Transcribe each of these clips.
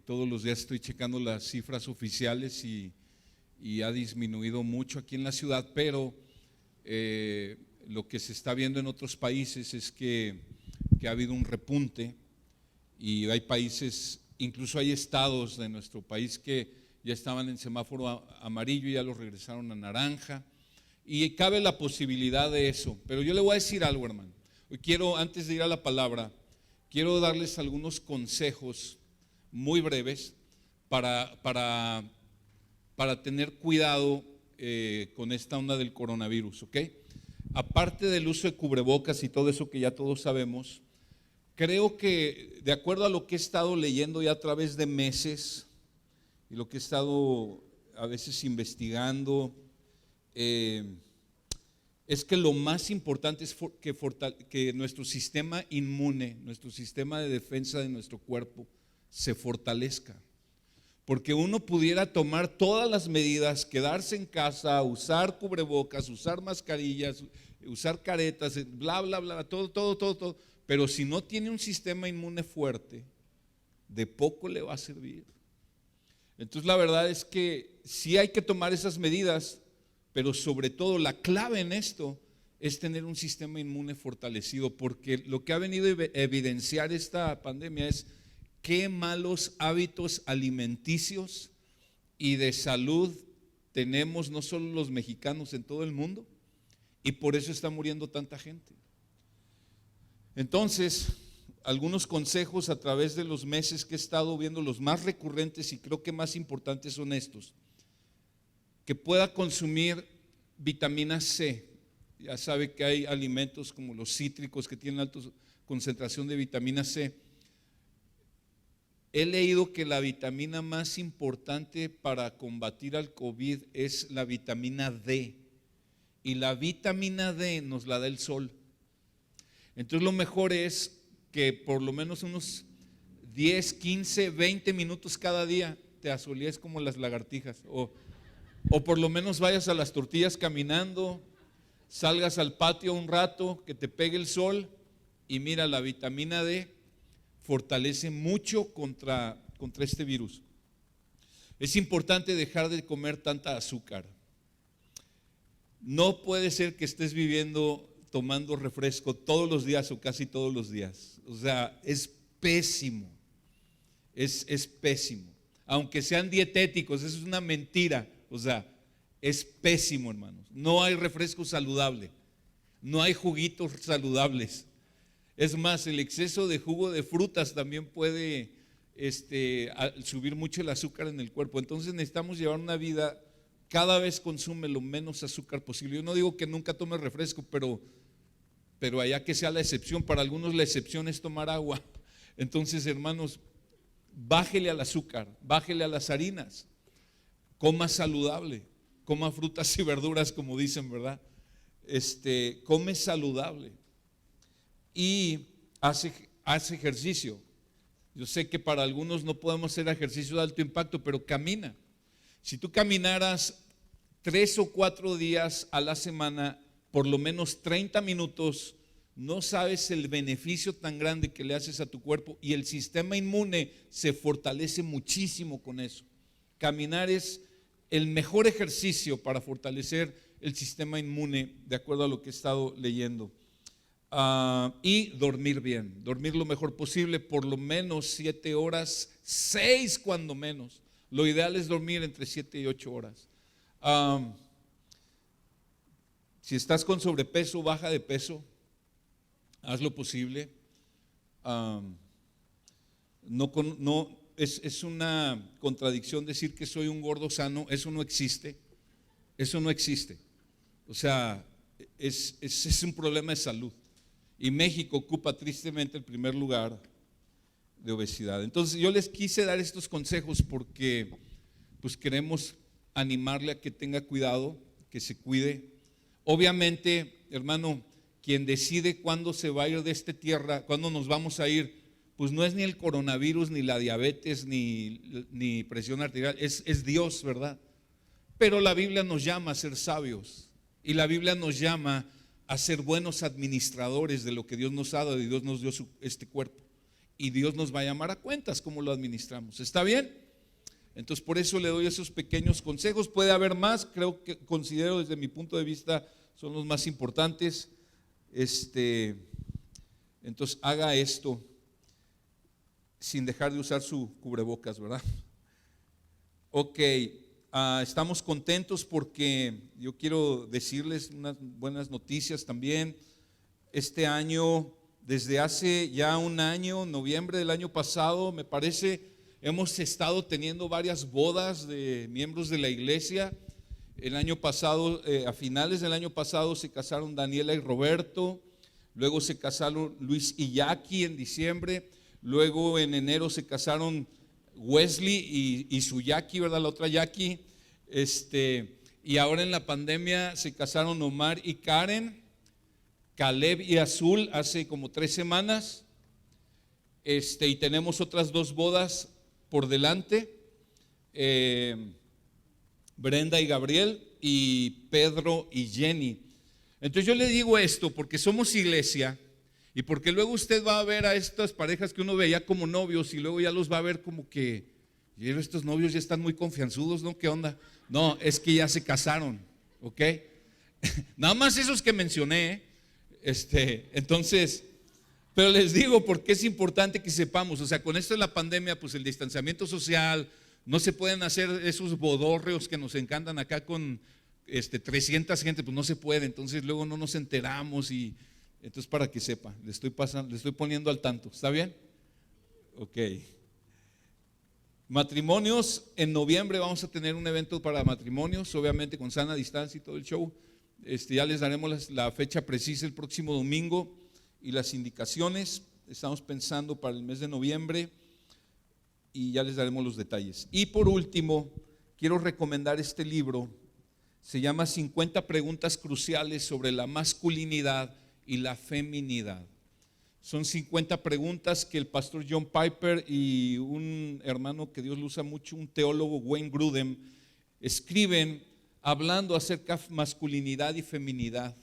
Todos los días estoy checando las cifras oficiales y ha disminuido mucho aquí en la ciudad, pero lo que se está viendo en otros países es que ha habido un repunte y hay países, incluso hay estados de nuestro país que ya estaban en semáforo amarillo y ya los regresaron a naranja, y cabe la posibilidad de eso. Pero yo le voy a decir algo, hermano. Hoy quiero, antes de ir a la palabra, quiero darles algunos consejos muy breves para tener cuidado con esta onda del coronavirus, ¿ok? Aparte del uso de cubrebocas y todo eso que ya todos sabemos, creo que de acuerdo a lo que he estado leyendo ya a través de meses y lo que he estado a veces investigando, es que lo más importante es que nuestro sistema inmune, nuestro sistema de defensa de nuestro cuerpo se fortalezca. Porque uno pudiera tomar todas las medidas, quedarse en casa, usar cubrebocas, usar mascarillas, usar caretas, bla, bla, bla, todo, pero si no tiene un sistema inmune fuerte, de poco le va a servir. Entonces la verdad es que sí hay que tomar esas medidas, pero sobre todo la clave en esto es tener un sistema inmune fortalecido, porque lo que ha venido a evidenciar esta pandemia es qué malos hábitos alimenticios y de salud tenemos no solo los mexicanos, en todo el mundo, y por eso está muriendo tanta gente. Entonces, algunos consejos a través de los meses que he estado viendo, los más recurrentes y creo que más importantes son estos: que pueda consumir vitamina C. Ya sabe que hay alimentos como los cítricos que tienen alta concentración de vitamina C. He leído que la vitamina más importante para combatir al COVID es la vitamina D, y la vitamina D nos la da el sol. Entonces lo mejor es que por lo menos unos 10, 15, 20 minutos cada día te asolees como las lagartijas, o por lo menos vayas a las tortillas caminando, salgas al patio un rato, que te pegue el sol, y mira, la vitamina D fortalece mucho contra este virus. Es importante dejar de comer tanta azúcar. No puede ser que estés tomando refresco todos los días o casi todos los días. O sea, es pésimo. Es pésimo. Aunque sean dietéticos, eso es una mentira. O sea, es pésimo, hermanos. No hay refresco saludable. No hay juguitos saludables. Es más, el exceso de jugo de frutas también puede subir mucho el azúcar en el cuerpo. Entonces necesitamos llevar una vida, cada vez consume lo menos azúcar posible. Yo no digo que nunca tome refresco, pero allá que sea la excepción. Para algunos la excepción es tomar agua. Entonces, hermanos, bájele al azúcar, bájele a las harinas, coma saludable, coma frutas y verduras, como dicen, ¿verdad? Come saludable y hace ejercicio. Yo sé que para algunos no podemos hacer ejercicio de alto impacto, pero camina. Si tú caminaras 3 o 4 días a la semana, por lo menos 30 minutos, no sabes el beneficio tan grande que le haces a tu cuerpo, y el sistema inmune se fortalece muchísimo con eso. Caminar es el mejor ejercicio para fortalecer el sistema inmune, de acuerdo a lo que he estado leyendo. Y dormir bien, dormir lo mejor posible, por lo menos 7 horas, 6 cuando menos. Lo ideal es dormir entre 7 y 8 horas. Si estás con sobrepeso, baja de peso, haz lo posible. Es una contradicción decir que soy un gordo sano. Eso no existe. Eso no existe. O sea, es un problema de salud. Y México ocupa tristemente el primer lugar de obesidad. Entonces yo les quise dar estos consejos porque pues queremos animarle a que tenga cuidado, que se cuide. Obviamente, hermano, quien decide cuándo se va a ir de esta tierra, cuándo nos vamos a ir, pues no es ni el coronavirus, ni la diabetes, ni presión arterial, es Dios, ¿verdad? Pero la Biblia nos llama a ser sabios, y la Biblia nos llama a ser buenos administradores de lo que Dios nos ha dado, y Dios nos dio este cuerpo. y Dios nos va a llamar a cuentas cómo lo administramos. ¿Está bien? Entonces por eso le doy esos pequeños consejos. Puede haber más, considero desde mi punto de vista son los más importantes. Entonces haga esto sin dejar de usar su cubrebocas, ¿verdad? Ok, estamos contentos porque yo quiero decirles unas buenas noticias también. Este año, desde hace ya un año, noviembre del año pasado, me parece, hemos estado teniendo varias bodas de miembros de la iglesia. El año pasado, a finales del año pasado, se casaron Daniela y Roberto. Luego se casaron Luis y Jackie en diciembre. Luego en enero se casaron Wesley y su Jackie, ¿verdad? La otra Jackie. Y ahora en la pandemia se casaron Omar y Karen, Caleb y Azul hace como 3 semanas. Y tenemos otras 2 bodas por delante. Brenda y Gabriel, y Pedro y Jenny. Entonces yo le digo esto porque somos iglesia y porque luego usted va a ver a estas parejas que uno veía como novios y luego ya los va a ver como que estos novios ya están muy confianzudos, ¿no? ¿Qué onda? No, es que ya se casaron, ¿ok? Nada más esos que mencioné, entonces, pero les digo porque es importante que sepamos, o sea, con esto de la pandemia, pues el distanciamiento social, no se pueden hacer esos bodorreos que nos encantan acá con 300 gente, pues no se puede, entonces luego no nos enteramos y entonces para que sepa, le estoy poniendo al tanto, ¿está bien? Ok. Matrimonios, en noviembre vamos a tener un evento para matrimonios, obviamente con sana distancia y todo el show. Ya les daremos la fecha precisa el próximo domingo y las indicaciones. Estamos pensando para el mes de noviembre y ya les daremos los detalles. Y por último, quiero recomendar este libro. Se llama 50 preguntas cruciales sobre la masculinidad y la feminidad. Son 50 preguntas que el pastor John Piper y un hermano que Dios lo usa mucho, un teólogo, Wayne Grudem, escriben hablando acerca de masculinidad y feminidad.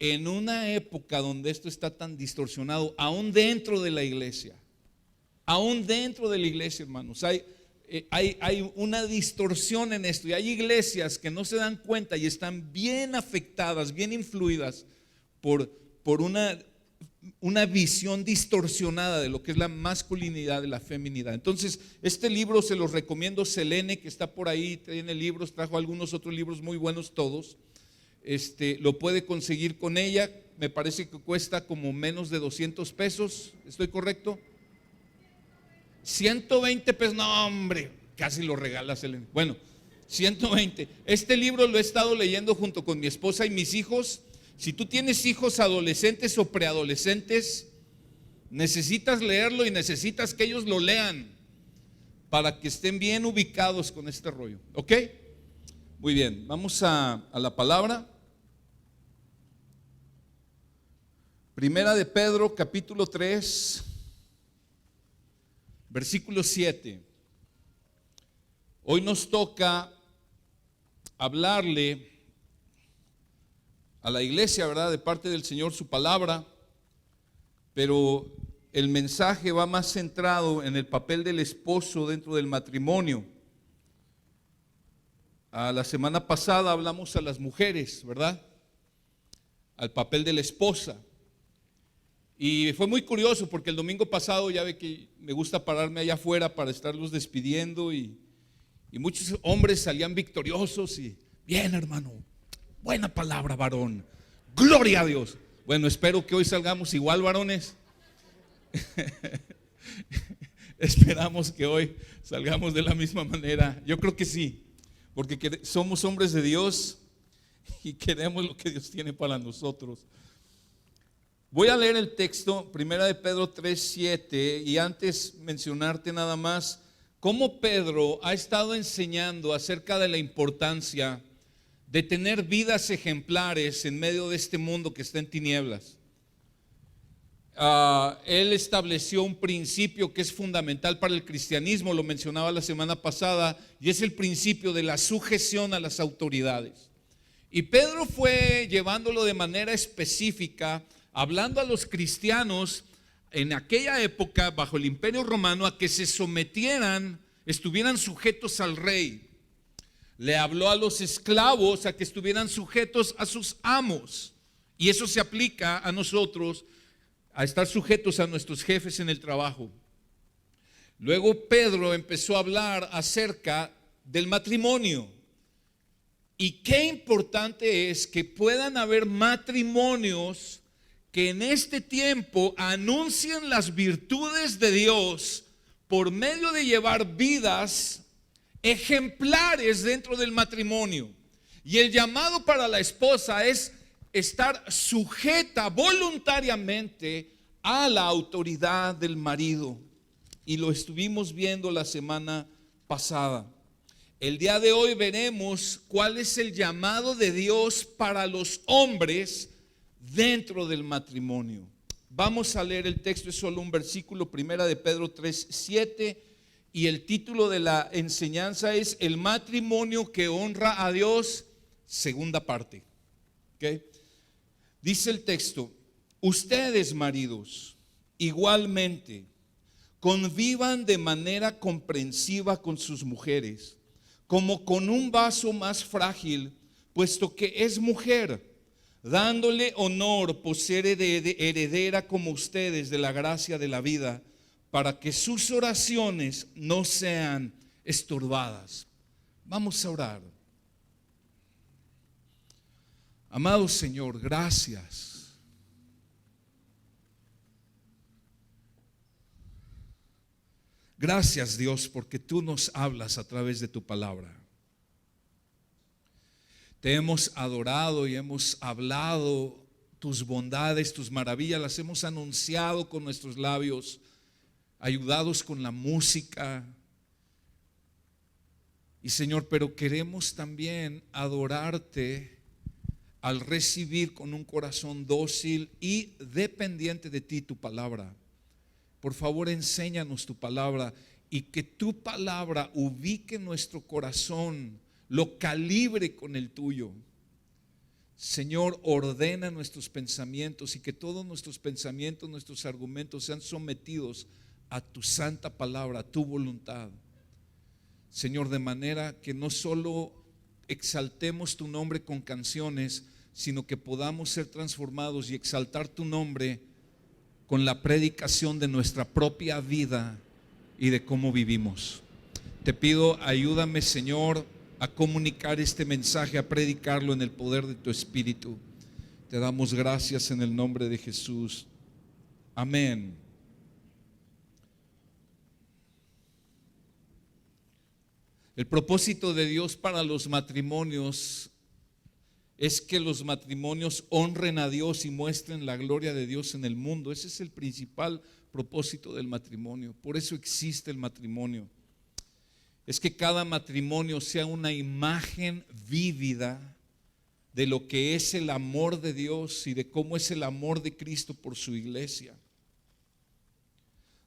En una época donde esto está tan distorsionado, aún dentro de la iglesia, hermanos, hay una distorsión en esto y hay iglesias que no se dan cuenta y están bien afectadas, bien influidas por una visión distorsionada de lo que es la masculinidad y la feminidad. Entonces, este libro se los recomiendo. Selene, que está por ahí, tiene libros, trajo algunos otros libros muy buenos todos. Lo puede conseguir con ella. Me parece que cuesta como menos de 200 pesos. ¿Estoy correcto? 120 pesos. No, hombre, casi lo regala Selene. Bueno, 120. Este libro lo he estado leyendo junto con mi esposa y mis hijos. Si tú tienes hijos adolescentes o preadolescentes, necesitas leerlo y necesitas que ellos lo lean para que estén bien ubicados con este rollo. ¿Ok? Muy bien, vamos a la palabra. Primera de Pedro, capítulo 3, versículo 7. Hoy nos toca hablarle a la iglesia, ¿verdad? De parte del Señor su palabra, pero el mensaje va más centrado en el papel del esposo dentro del matrimonio. La semana pasada hablamos a las mujeres, ¿verdad? Al papel de la esposa. Y fue muy curioso porque el domingo pasado ya ve que me gusta pararme allá afuera para estarlos despidiendo y muchos hombres salían victoriosos y bien, hermano, buena palabra, varón, gloria a Dios. Bueno, espero que hoy salgamos igual, varones. Esperamos que hoy salgamos de la misma manera. Yo creo que sí, porque somos hombres de Dios y queremos lo que Dios tiene para nosotros. Voy a leer el texto, Primera de Pedro 3:7, y antes mencionarte nada más cómo Pedro ha estado enseñando acerca de la importancia de tener vidas ejemplares en medio de este mundo que está en tinieblas. Él estableció un principio que es fundamental para el cristianismo, lo mencionaba la semana pasada, y es el principio de la sujeción a las autoridades. Y Pedro fue llevándolo de manera específica, hablando a los cristianos en aquella época, bajo el Imperio Romano, a que se sometieran, estuvieran sujetos al rey. Le habló a los esclavos a que estuvieran sujetos a sus amos. Y eso se aplica a nosotros, a estar sujetos a nuestros jefes en el trabajo. Luego Pedro empezó a hablar acerca del matrimonio. Y qué importante es que puedan haber matrimonios que en este tiempo anuncien las virtudes de Dios por medio de llevar vidas ejemplares dentro del matrimonio. Y el llamado para la esposa es estar sujeta voluntariamente a la autoridad del marido. Y lo estuvimos viendo la semana pasada. El día de hoy veremos cuál es el llamado de Dios para los hombres dentro del matrimonio. Vamos a leer el texto, es solo un versículo, 1 de Pedro 3:7, y el título de la enseñanza es El matrimonio que honra a Dios, segunda parte. ¿Okay? Dice el texto: ustedes, maridos, igualmente convivan de manera comprensiva con sus mujeres, como con un vaso más frágil, puesto que es mujer, dándole honor por ser heredera como ustedes de la gracia de la vida, para que sus oraciones no sean estorbadas. Vamos a orar. Amado Señor, gracias. Gracias, Dios, porque tú nos hablas a través de tu palabra. Te hemos adorado y hemos hablado tus bondades, tus maravillas, las hemos anunciado con nuestros labios, ayudados con la música. Y Señor, pero queremos también adorarte al recibir con un corazón dócil y dependiente de ti tu palabra. Por favor, enséñanos tu palabra y que tu palabra ubique nuestro corazón, lo calibre con el tuyo. Señor, ordena nuestros pensamientos y que todos nuestros pensamientos, nuestros argumentos sean sometidos a tu santa palabra, a tu voluntad. Señor, de manera que no solo exaltemos tu nombre con canciones, sino que podamos ser transformados y exaltar tu nombre con la predicación de nuestra propia vida y de cómo vivimos. Te pido, ayúdame, Señor, a comunicar este mensaje, a predicarlo en el poder de tu Espíritu. Te damos gracias en el nombre de Jesús. Amén. El propósito de Dios para los matrimonios es que los matrimonios honren a Dios y muestren la gloria de Dios en el mundo. Ese es el principal propósito del matrimonio. Por eso existe el matrimonio. Es que cada matrimonio sea una imagen vívida de lo que es el amor de Dios y de cómo es el amor de Cristo por su iglesia.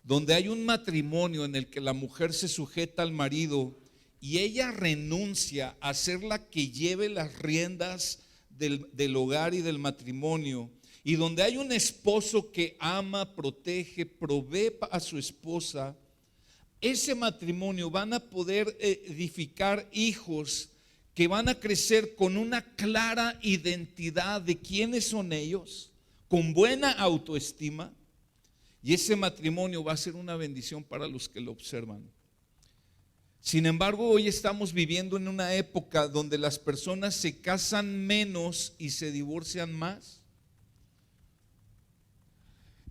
Donde hay un matrimonio en el que la mujer se sujeta al marido y ella renuncia a ser la que lleve las riendas del hogar y del matrimonio, y donde hay un esposo que ama, protege, provee a su esposa, ese matrimonio van a poder edificar hijos que van a crecer con una clara identidad de quiénes son ellos, con buena autoestima, y ese matrimonio va a ser una bendición para los que lo observan. Sin embargo, hoy estamos viviendo en una época donde las personas se casan menos y se divorcian más.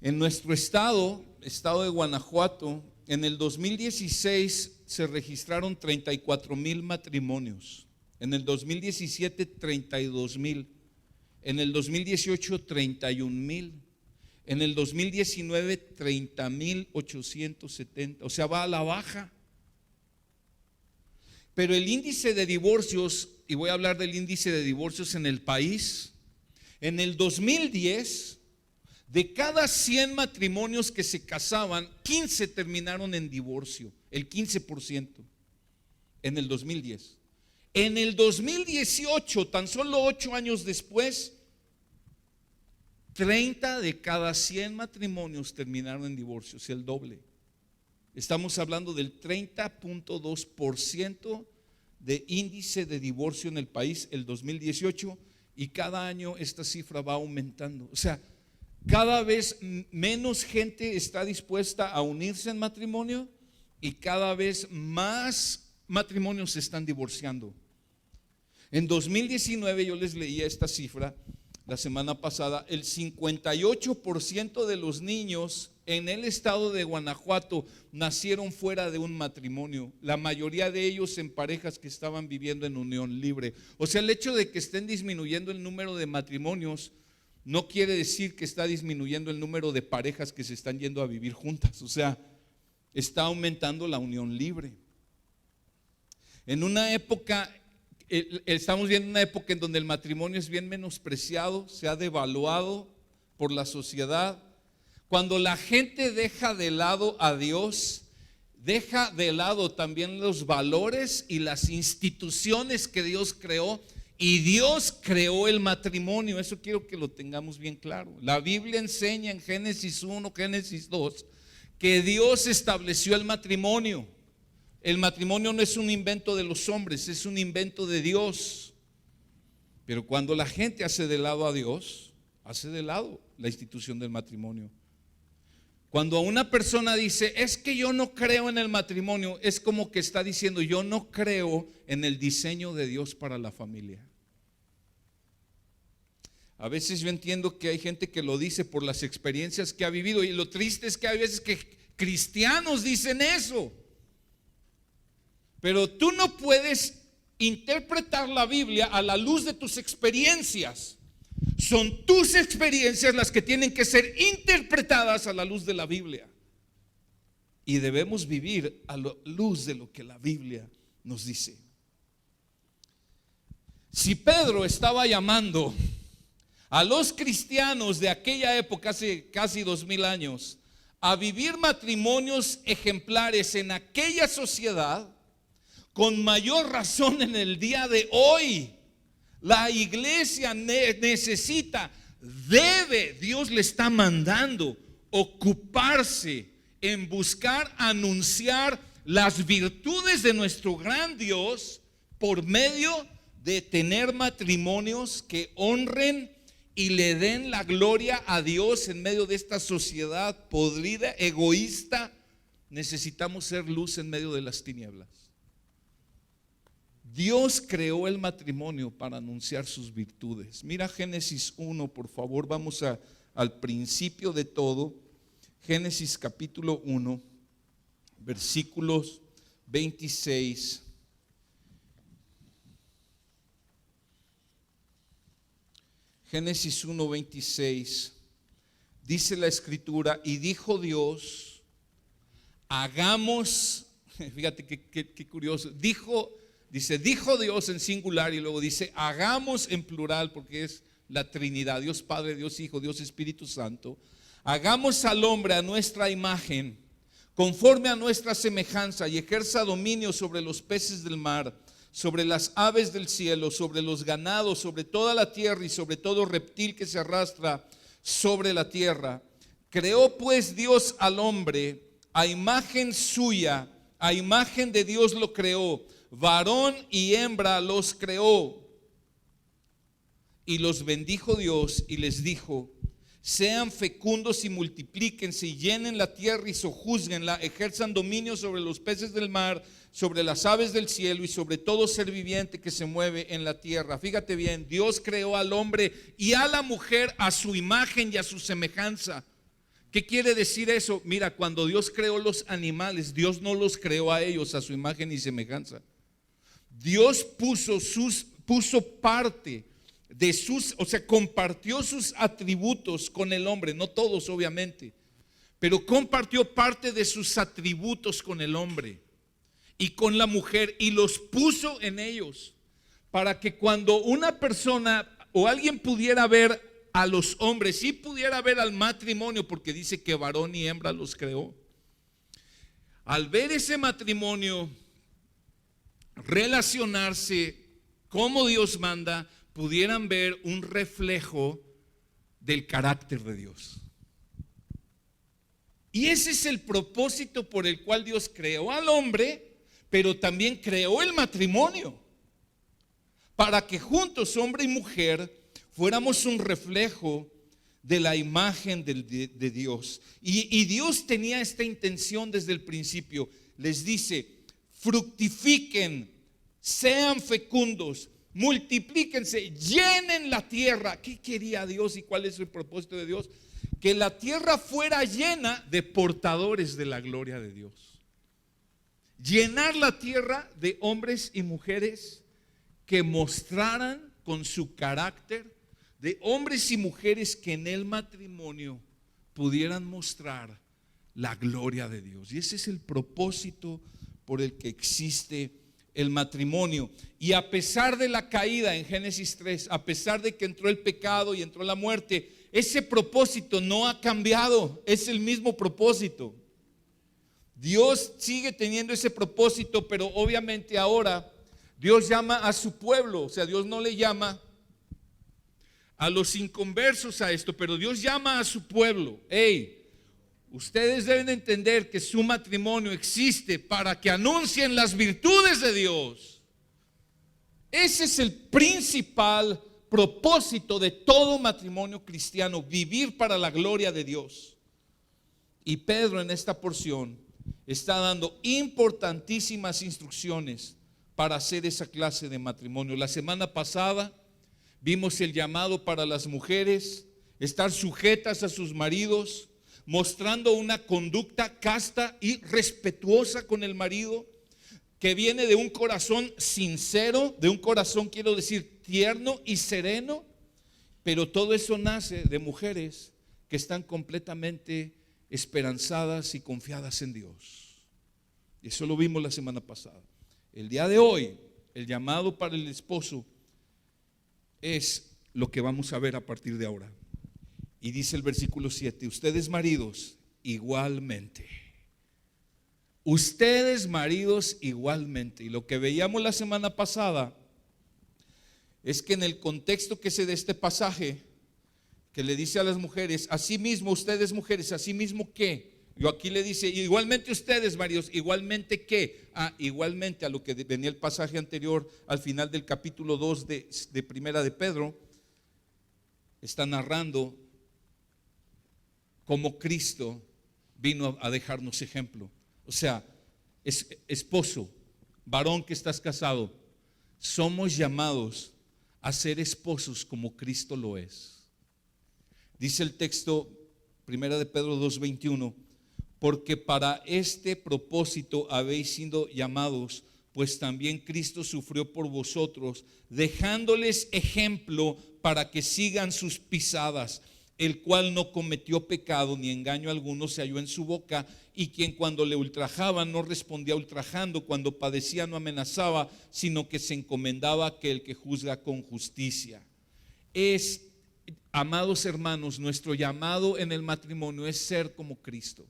En nuestro estado de Guanajuato, en el 2016 se registraron 34,000 matrimonios. En el 2017, 32,000. En el 2018, 31,000. En el 2019, 30,870. O sea, va a la baja. Pero el índice de divorcios, y voy a hablar del índice de divorcios en el país, en el 2010, de cada 100 matrimonios que se casaban, 15 terminaron en divorcio, el 15%, en el 2010. En el 2018, tan solo 8 años después, 30 de cada 100 matrimonios terminaron en divorcios, el doble. Estamos hablando del 30.2% de índice de divorcio en el país el 2018, y cada año esta cifra va aumentando. O sea, cada vez menos gente está dispuesta a unirse en matrimonio y cada vez más matrimonios se están divorciando. En 2019 yo les leía esta cifra la semana pasada: el 58% de los niños en el estado de Guanajuato nacieron fuera de un matrimonio, la mayoría de ellos en parejas que estaban viviendo en unión libre. O sea, el hecho de que estén disminuyendo el número de matrimonios no quiere decir que está disminuyendo el número de parejas que se están yendo a vivir juntas. O sea, está aumentando la unión libre. En una época, estamos viendo una época en donde el matrimonio es bien menospreciado, se ha devaluado por la sociedad. Cuando la gente deja de lado a Dios, deja de lado también los valores y las instituciones que Dios creó. Y Dios creó el matrimonio, eso quiero que lo tengamos bien claro. La Biblia enseña en Génesis 1, Génesis 2, que Dios estableció el matrimonio. El matrimonio no es un invento de los hombres, es un invento de Dios. Pero cuando la gente hace de lado a Dios, hace de lado la institución del matrimonio. Cuando una persona dice, es que yo no creo en el matrimonio, es como que está diciendo, yo no creo en el diseño de Dios para la familia. A veces yo entiendo que hay gente que lo dice por las experiencias que ha vivido, y lo triste es que hay veces que cristianos dicen eso. Pero tú no puedes interpretar la Biblia a la luz de tus experiencias. Son tus experiencias las que tienen que ser interpretadas a la luz de la Biblia. Y debemos vivir a la luz de lo que la Biblia nos dice. Si Pedro estaba llamando a los cristianos de aquella época, hace casi 2000 años, a vivir matrimonios ejemplares en aquella sociedad, con mayor razón en el día de hoy, la iglesia necesita, debe, Dios le está mandando ocuparse en buscar anunciar las virtudes de nuestro gran Dios por medio de tener matrimonios que honren y le den la gloria a Dios en medio de esta sociedad podrida, egoísta. Necesitamos ser luz en medio de las tinieblas. Dios creó el matrimonio para anunciar sus virtudes. Mira Génesis 1, por favor, vamos al principio de todo. Génesis capítulo 1, versículos 26. Génesis 1, 26. Dice la escritura, y dijo Dios, hagamos, fíjate qué curioso, dijo Dios en singular, y luego dice hagamos en plural, porque es la Trinidad, Dios Padre, Dios Hijo, Dios Espíritu Santo. Hagamos al hombre a nuestra imagen, conforme a nuestra semejanza, y ejerza dominio sobre los peces del mar, sobre las aves del cielo, sobre los ganados, sobre toda la tierra y sobre todo reptil que se arrastra sobre la tierra. Creó pues Dios al hombre a imagen suya, a imagen de Dios lo creó, varón y hembra los creó. Y los bendijo Dios y les dijo, sean fecundos y multiplíquense y llenen la tierra y sojúzguenla, ejerzan dominio sobre los peces del mar, sobre las aves del cielo y sobre todo ser viviente que se mueve en la tierra. Fíjate bien, Dios creó al hombre y a la mujer a su imagen y a su semejanza. ¿Qué quiere decir eso? Mira, cuando Dios creó los animales, Dios no los creó a ellos a su imagen y semejanza. Dios puso parte de sus, o sea, compartió sus atributos con el hombre, no todos obviamente, pero compartió parte de sus atributos con el hombre y con la mujer, y los puso en ellos para que cuando una persona o alguien pudiera ver a los hombres y pudiera ver al matrimonio, porque dice que varón y hembra los creó, al ver ese matrimonio relacionarse como Dios manda, pudieran ver un reflejo del carácter de Dios. Y ese es el propósito por el cual Dios creó al hombre, pero también creó el matrimonio, para que juntos, hombre y mujer, fuéramos un reflejo de la imagen de Dios. Y Dios tenía esta intención desde el principio. Les dice: fructifiquen, sean fecundos, multiplíquense, llenen la tierra. ¿Qué quería Dios y cuál es el propósito de Dios? Que la tierra fuera llena de portadores de la gloria de Dios. Llenar la tierra de hombres y mujeres que mostraran con su carácter, de hombres y mujeres que en el matrimonio pudieran mostrar la gloria de Dios. Y ese es el propósito por el que existe el matrimonio. Y a pesar de la caída en Génesis 3, a pesar de que entró el pecado y entró la muerte, ese propósito no ha cambiado, es el mismo propósito. Dios sigue teniendo ese propósito, pero obviamente ahora Dios llama a su pueblo. O sea, Dios no le llama a los inconversos a esto, pero Dios llama a su pueblo. Hey, ustedes deben entender que su matrimonio existe para que anuncien las virtudes de Dios. Ese es el principal propósito de todo matrimonio cristiano: vivir para la gloria de Dios. Y Pedro en esta porción está dando importantísimas instrucciones para hacer esa clase de matrimonio. La semana pasada vimos el llamado para las mujeres: estar sujetas a sus maridos, mostrando una conducta casta y respetuosa con el marido, que viene de un corazón sincero, de un corazón, quiero decir, tierno y sereno. Pero todo eso nace de mujeres que están completamente esperanzadas y confiadas en Dios. Eso lo vimos la semana pasada. El día de hoy, el llamado para el esposo es lo que vamos a ver a partir de ahora. Y dice el versículo 7: ustedes maridos igualmente. Ustedes maridos igualmente. Y lo que veíamos la semana pasada es que en el contexto que se da este pasaje, que le dice a las mujeres: asimismo ustedes mujeres, asimismo que. Yo aquí le dice: igualmente ustedes maridos, igualmente que. Igualmente a lo que venía el pasaje anterior al final del capítulo 2 de Primera de Pedro. Está narrando cómo Cristo vino a dejarnos ejemplo. O sea, esposo, varón que estás casado, somos llamados a ser esposos como Cristo lo es. Dice el texto, Primera de Pedro 2:21: porque para este propósito habéis sido llamados, pues también Cristo sufrió por vosotros, dejándoles ejemplo para que sigan sus pisadas, el cual no cometió pecado, ni engaño alguno se halló en su boca, y quien cuando le ultrajaban no respondía ultrajando, cuando padecía no amenazaba, sino que se encomendaba a aquel que juzga con justicia. Amados hermanos, nuestro llamado en el matrimonio es ser como Cristo.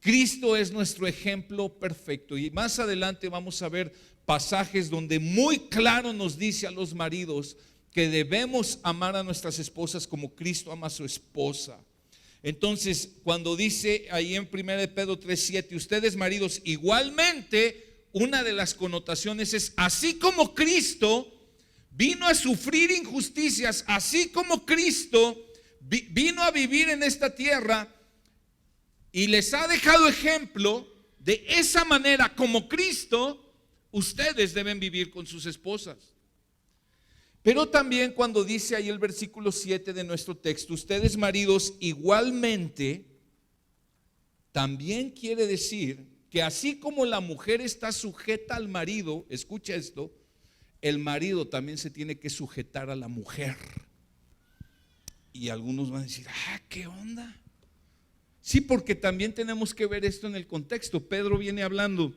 Cristo es nuestro ejemplo perfecto, y más adelante vamos a ver pasajes donde muy claro nos dice a los maridos que debemos amar a nuestras esposas como Cristo ama a su esposa. Entonces, cuando dice ahí en 1 Pedro 3:7, ustedes maridos igualmente, una de las connotaciones es: así como Cristo vino a sufrir injusticias, así como Cristo vino a vivir en esta tierra y les ha dejado ejemplo, de esa manera como Cristo, ustedes deben vivir con sus esposas. Pero también cuando dice ahí el versículo 7 de nuestro texto, ustedes maridos igualmente, también quiere decir que así como la mujer está sujeta al marido, escucha esto, el marido también se tiene que sujetar a la mujer. Y algunos van a decir: ¿qué onda? Sí, porque también tenemos que ver esto en el contexto. Pedro viene hablando: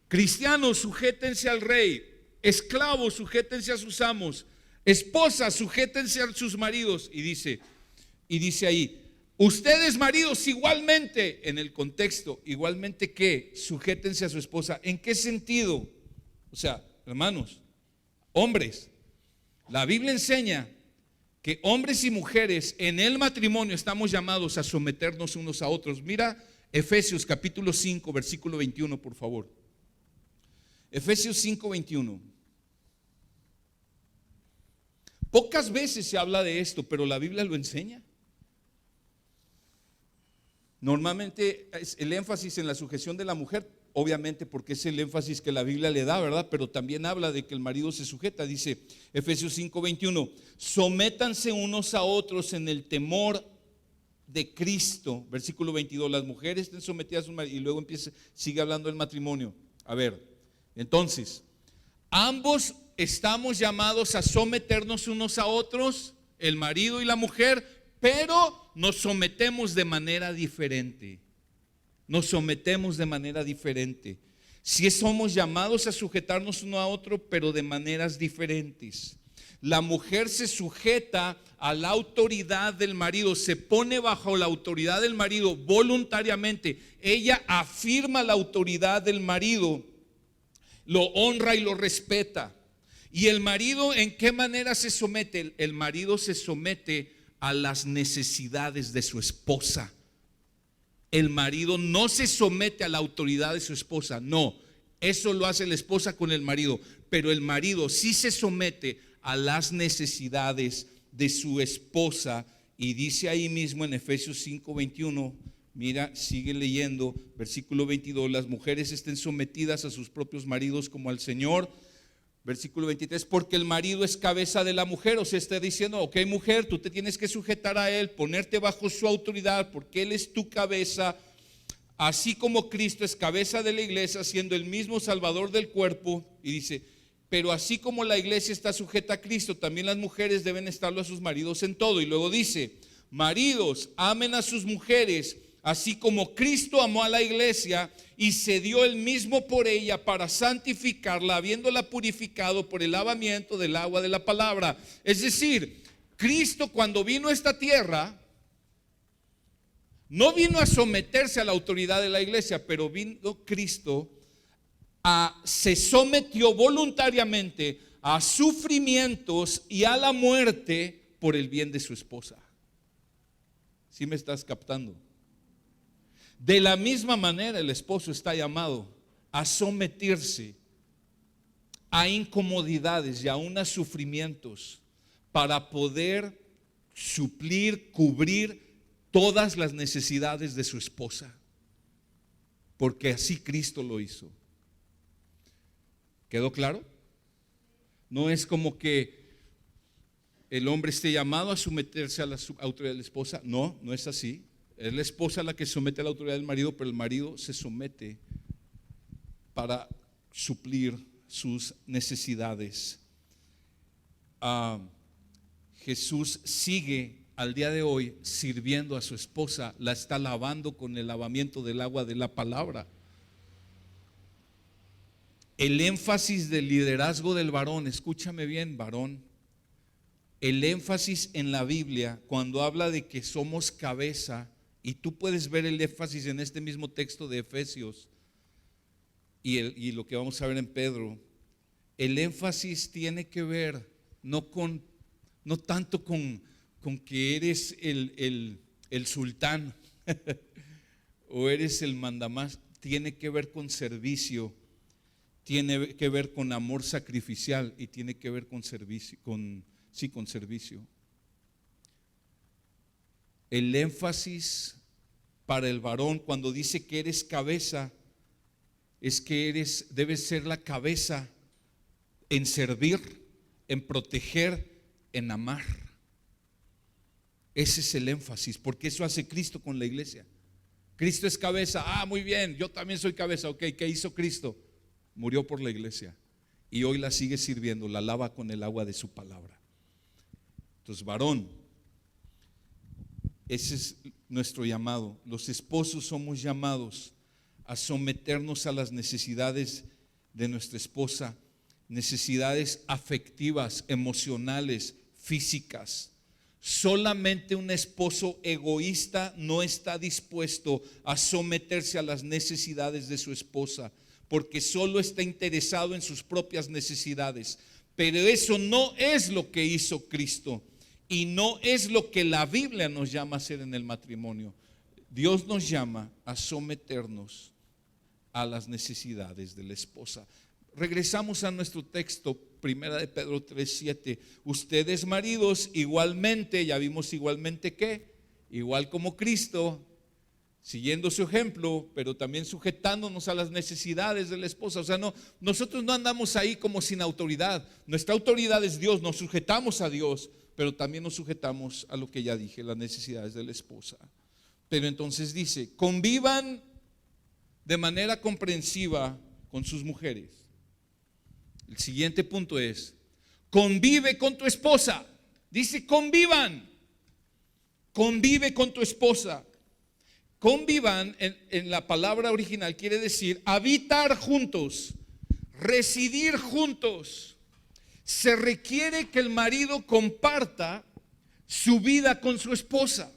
cristianos, sujétense al rey; esclavos, sujétense a sus amos; esposas, sujétense a sus maridos. Y dice ahí: ustedes maridos igualmente, en el contexto, igualmente que sujétense a su esposa. ¿En qué sentido? O sea, hermanos, hombres, la Biblia enseña que hombres y mujeres en el matrimonio estamos llamados a someternos unos a otros. Mira Efesios capítulo 5, versículo 21, por favor. Efesios 5, 21. Pocas veces se habla de esto, pero la Biblia lo enseña. Normalmente es el énfasis en la sujeción de la mujer, obviamente porque es el énfasis que la Biblia le da, ¿verdad? Pero también habla de que el marido se sujeta. Dice Efesios 5, 21, sométanse unos a otros en el temor de Cristo. Versículo 22, las mujeres estén sometidas a su marido. Y luego sigue hablando del matrimonio. A ver, entonces, ambos estamos llamados a someternos unos a otros, el marido y la mujer, pero nos sometemos de manera diferente. Nos sometemos de manera diferente. Sí somos llamados a sujetarnos uno a otro, pero de maneras diferentes. La mujer se sujeta a la autoridad del marido, se pone bajo la autoridad del marido voluntariamente. Ella afirma la autoridad del marido, lo honra y lo respeta. ¿Y el marido en qué manera se somete? El marido se somete a las necesidades de su esposa. El marido no se somete a la autoridad de su esposa, no, eso lo hace la esposa con el marido, pero el marido sí se somete a las necesidades de su esposa. Y dice ahí mismo en Efesios 5, 21, mira, sigue leyendo, versículo 22, las mujeres estén sometidas a sus propios maridos como al Señor. Versículo 23, porque el marido es cabeza de la mujer. O sea, está diciendo, ok, mujer, tú te tienes que sujetar a él, ponerte bajo su autoridad, porque él es tu cabeza, así como Cristo es cabeza de la iglesia, siendo el mismo salvador del cuerpo. Y dice, pero así como la iglesia está sujeta a Cristo, también las mujeres deben estarlo a sus maridos en todo. Y luego dice, maridos, amen a sus mujeres, así como Cristo amó a la iglesia y se dio él mismo por ella para santificarla, habiéndola purificado por el lavamiento del agua de la palabra. Es decir, Cristo cuando vino a esta tierra, no vino a someterse a la autoridad de la iglesia, pero vino Cristo se sometió voluntariamente a sufrimientos y a la muerte por el bien de su esposa. ¿Sí me estás captando? De la misma manera el esposo está llamado a someterse a incomodidades y aún a sufrimientos para poder suplir, cubrir todas las necesidades de su esposa, porque así Cristo lo hizo. ¿Quedó claro? No es como que el hombre esté llamado a someterse a la autoridad de la esposa. No, no es así. Es la esposa la que somete a la autoridad del marido, pero el marido se somete para suplir sus necesidades. Jesús sigue al día de hoy sirviendo a su esposa, la está lavando con el lavamiento del agua de la palabra. El énfasis del liderazgo del varón, escúchame bien, varón. El énfasis en la Biblia, cuando habla de que somos cabeza, y tú puedes ver el énfasis en este mismo texto de Efesios y lo que vamos a ver en Pedro, el énfasis tiene que ver no tanto con que eres el sultán o eres el mandamás, tiene que ver con servicio, tiene que ver con amor sacrificial y tiene que ver con servicio, con servicio. El énfasis para el varón cuando dice que eres cabeza es que debes ser la cabeza en servir, en proteger, en amar. Ese es el énfasis, porque eso hace Cristo con la iglesia. Cristo es cabeza, muy bien, yo también soy cabeza, ok, ¿qué hizo Cristo? Murió por la iglesia y hoy la sigue sirviendo, la lava con el agua de su palabra. Entonces, varón, ese es nuestro llamado. Los esposos somos llamados a someternos a las necesidades de nuestra esposa, necesidades afectivas, emocionales, físicas. Solamente un esposo egoísta no está dispuesto a someterse a las necesidades de su esposa, porque solo está interesado en sus propias necesidades. Pero eso no es lo que hizo Cristo. Y no es lo que la Biblia nos llama a hacer en el matrimonio. Dios nos llama a someternos a las necesidades de la esposa. Regresamos a nuestro texto, primera de Pedro 3:7. Ustedes maridos igualmente, ya vimos igualmente qué, igual como Cristo, siguiendo su ejemplo, pero también sujetándonos a las necesidades de la esposa. O sea, nosotros no andamos ahí como sin autoridad. Nuestra autoridad es Dios, nos sujetamos a Dios, pero también nos sujetamos a lo que ya dije, las necesidades de la esposa. Pero entonces dice, convivan de manera comprensiva con sus mujeres. El siguiente punto es, convive con tu esposa. Dice, convivan. Convive con tu esposa. Convivan en la palabra original quiere decir habitar juntos, residir juntos. Se requiere que el marido comparta su vida con su esposa,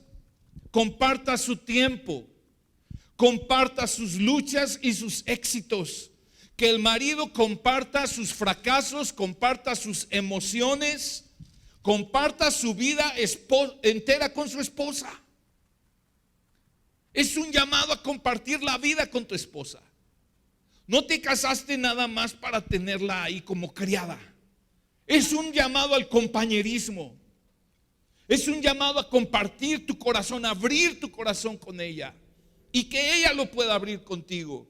comparta su tiempo, comparta sus luchas y sus éxitos. Que el marido comparta sus fracasos, comparta sus emociones, comparta su vida entera con su esposa. Es un llamado a compartir la vida con tu esposa. No te casaste nada más para tenerla ahí como criada. Es un llamado al compañerismo. Es un llamado a compartir tu corazón, a abrir tu corazón con ella y que ella lo pueda abrir contigo.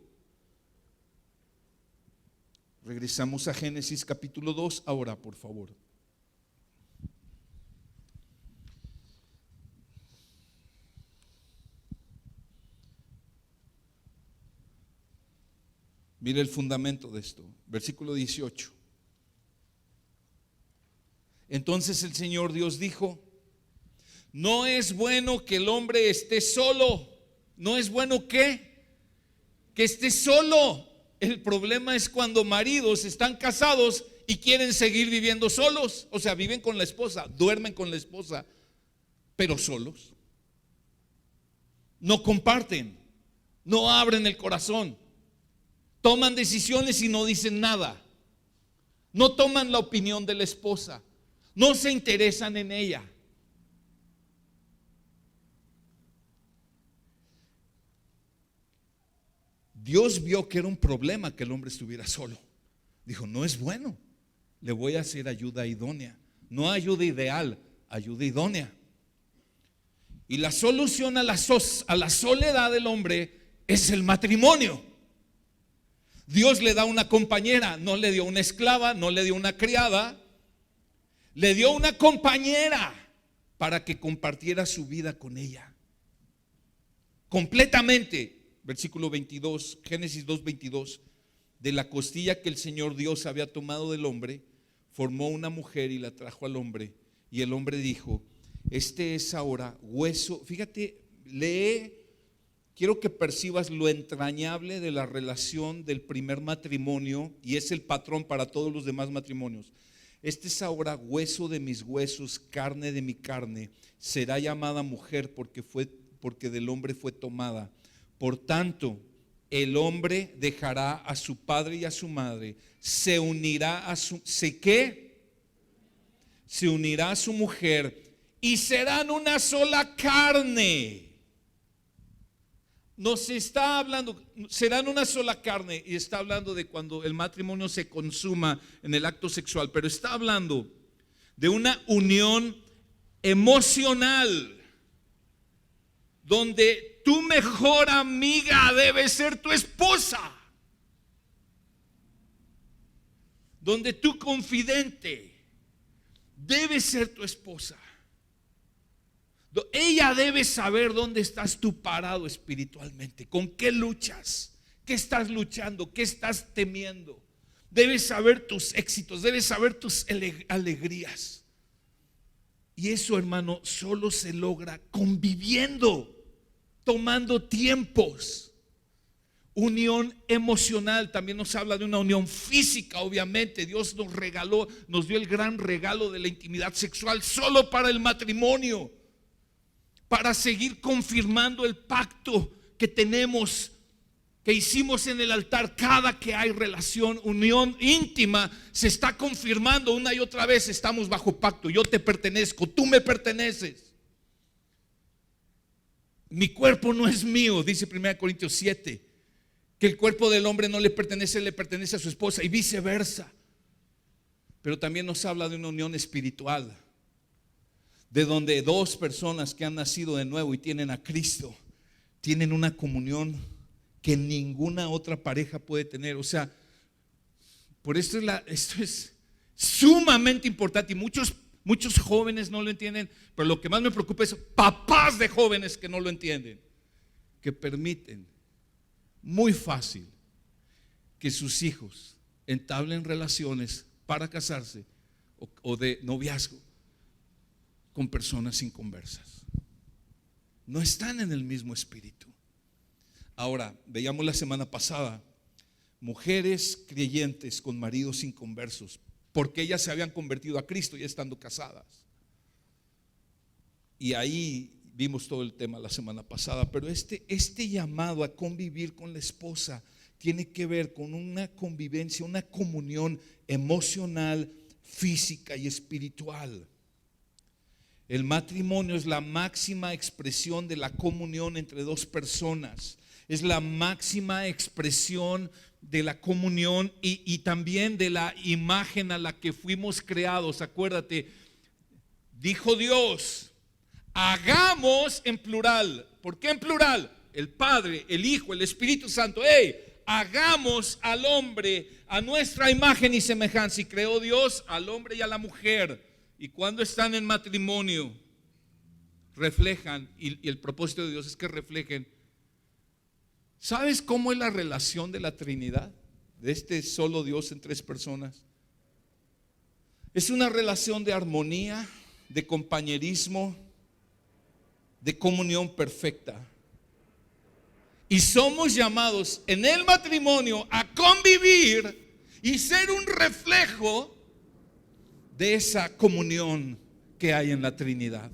Regresamos a Génesis capítulo 2 ahora, por favor. Mire el fundamento de esto, versículo 18. Entonces el Señor Dios dijo, no es bueno que el hombre esté solo. No es bueno que esté solo. El problema es cuando maridos están casados y quieren seguir viviendo solos. O sea, viven con la esposa, duermen con la esposa, pero solos. No comparten, no abren el corazón. Toman decisiones y no dicen nada. No toman la opinión de la esposa. No se interesan en ella. Dios vio que era un problema que el hombre estuviera solo. Dijo, no es bueno. Le voy a hacer ayuda idónea. No ayuda ideal, ayuda idónea. Y la solución a la soledad del hombre es el matrimonio. Dios le da una compañera, no le dio una esclava, no le dio una criada, le dio una compañera para que compartiera su vida con ella. Completamente. Versículo 22, Génesis 2:22. De la costilla que el Señor Dios había tomado del hombre, formó una mujer y la trajo al hombre. Y el hombre dijo, este es ahora hueso. Fíjate, quiero que percibas lo entrañable de la relación del primer matrimonio y es el patrón para todos los demás matrimonios. Este es ahora hueso de mis huesos, carne de mi carne. Será llamada mujer porque del hombre fue tomada. Por tanto, el hombre dejará a su padre y a su madre, se unirá a su mujer y serán una sola carne. Nos está hablando, serán una sola carne, y está hablando de cuando el matrimonio se consuma en el acto sexual, pero está hablando de una unión emocional donde tu mejor amiga debe ser tu esposa, donde tu confidente debe ser tu esposa. Ella debe saber dónde estás tú parado espiritualmente, con qué luchas, qué estás luchando, qué estás temiendo. Debes saber tus éxitos, debes saber tus alegrías. Y eso, hermano, solo se logra conviviendo, tomando tiempos. Unión emocional, también nos habla de una unión física, obviamente. Dios nos dio el gran regalo de la intimidad sexual solo para el matrimonio, para seguir confirmando el pacto que tenemos que hicimos en el altar, cada que hay relación, unión íntima, se está confirmando una y otra vez. Estamos bajo pacto. Yo te pertenezco, tú me perteneces. Mi cuerpo no es mío, dice 1 Corintios 7, que el cuerpo del hombre no le pertenece a su esposa y viceversa. Pero también nos habla de una unión espiritual, de donde dos personas que han nacido de nuevo y tienen a Cristo, tienen una comunión que ninguna otra pareja puede tener. O sea, por esto esto es sumamente importante, y muchos jóvenes no lo entienden, pero lo que más me preocupa es papás de jóvenes que no lo entienden, que permiten muy fácil que sus hijos entablen relaciones para casarse o de noviazgo con personas inconversas. No están en el mismo espíritu. Ahora, veíamos la semana pasada mujeres creyentes con maridos inconversos, porque ellas se habían convertido a Cristo ya estando casadas. Y ahí vimos todo el tema la semana pasada. Pero este llamado a convivir con la esposa tiene que ver con una convivencia, una comunión emocional, física y espiritual. El matrimonio es la máxima expresión de la comunión entre dos personas. Es la máxima expresión de la comunión y también de la imagen a la que fuimos creados. Acuérdate, dijo Dios, hagamos en plural. ¿Por qué en plural? El Padre, el Hijo, el Espíritu Santo. Hagamos al hombre a nuestra imagen y semejanza. Y creó Dios al hombre y a la mujer. Y cuando están en matrimonio, reflejan, y el propósito de Dios es que reflejen. ¿Sabes cómo es la relación de la Trinidad? De este solo Dios en tres personas. Es una relación de armonía, de compañerismo, de comunión perfecta. Y somos llamados en el matrimonio a convivir y ser un reflejo de esa comunión que hay en la Trinidad.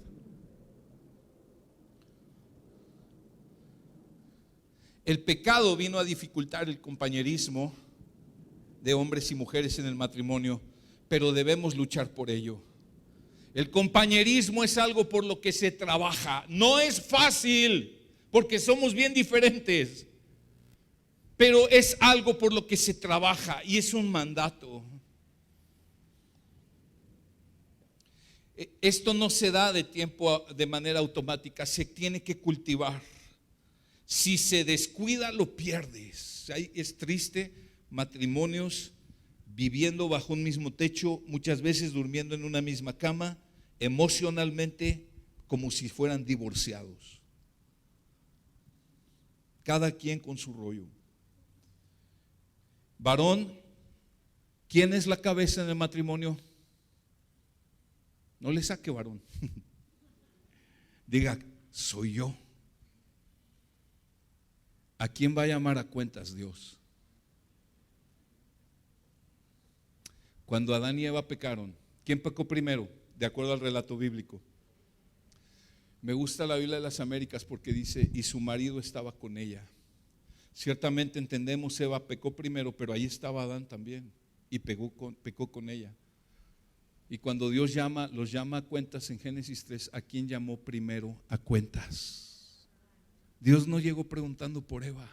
El pecado vino a dificultar el compañerismo de hombres y mujeres en el matrimonio, pero debemos luchar por ello. El compañerismo es algo por lo que se trabaja. No es fácil, porque somos bien diferentes, pero es algo por lo que se trabaja y es un mandato. Esto no se da de manera automática, se tiene que cultivar. Si se descuida, lo pierdes. Es triste, matrimonios viviendo bajo un mismo techo, muchas veces durmiendo en una misma cama, emocionalmente como si fueran divorciados. Cada quien con su rollo. Varón, ¿quién es la cabeza en el matrimonio? No le saque varón. Diga, soy yo. ¿A quién va a llamar a cuentas Dios? Cuando Adán y Eva pecaron, ¿quién pecó primero? De acuerdo al relato bíblico. Me gusta la Biblia de las Américas porque dice, y su marido estaba con ella. Ciertamente entendemos, Eva pecó primero, pero ahí estaba Adán también y pecó con ella. Y cuando Dios los llama a cuentas en Génesis 3, ¿a quién llamó primero a cuentas? Dios no llegó preguntando por Eva.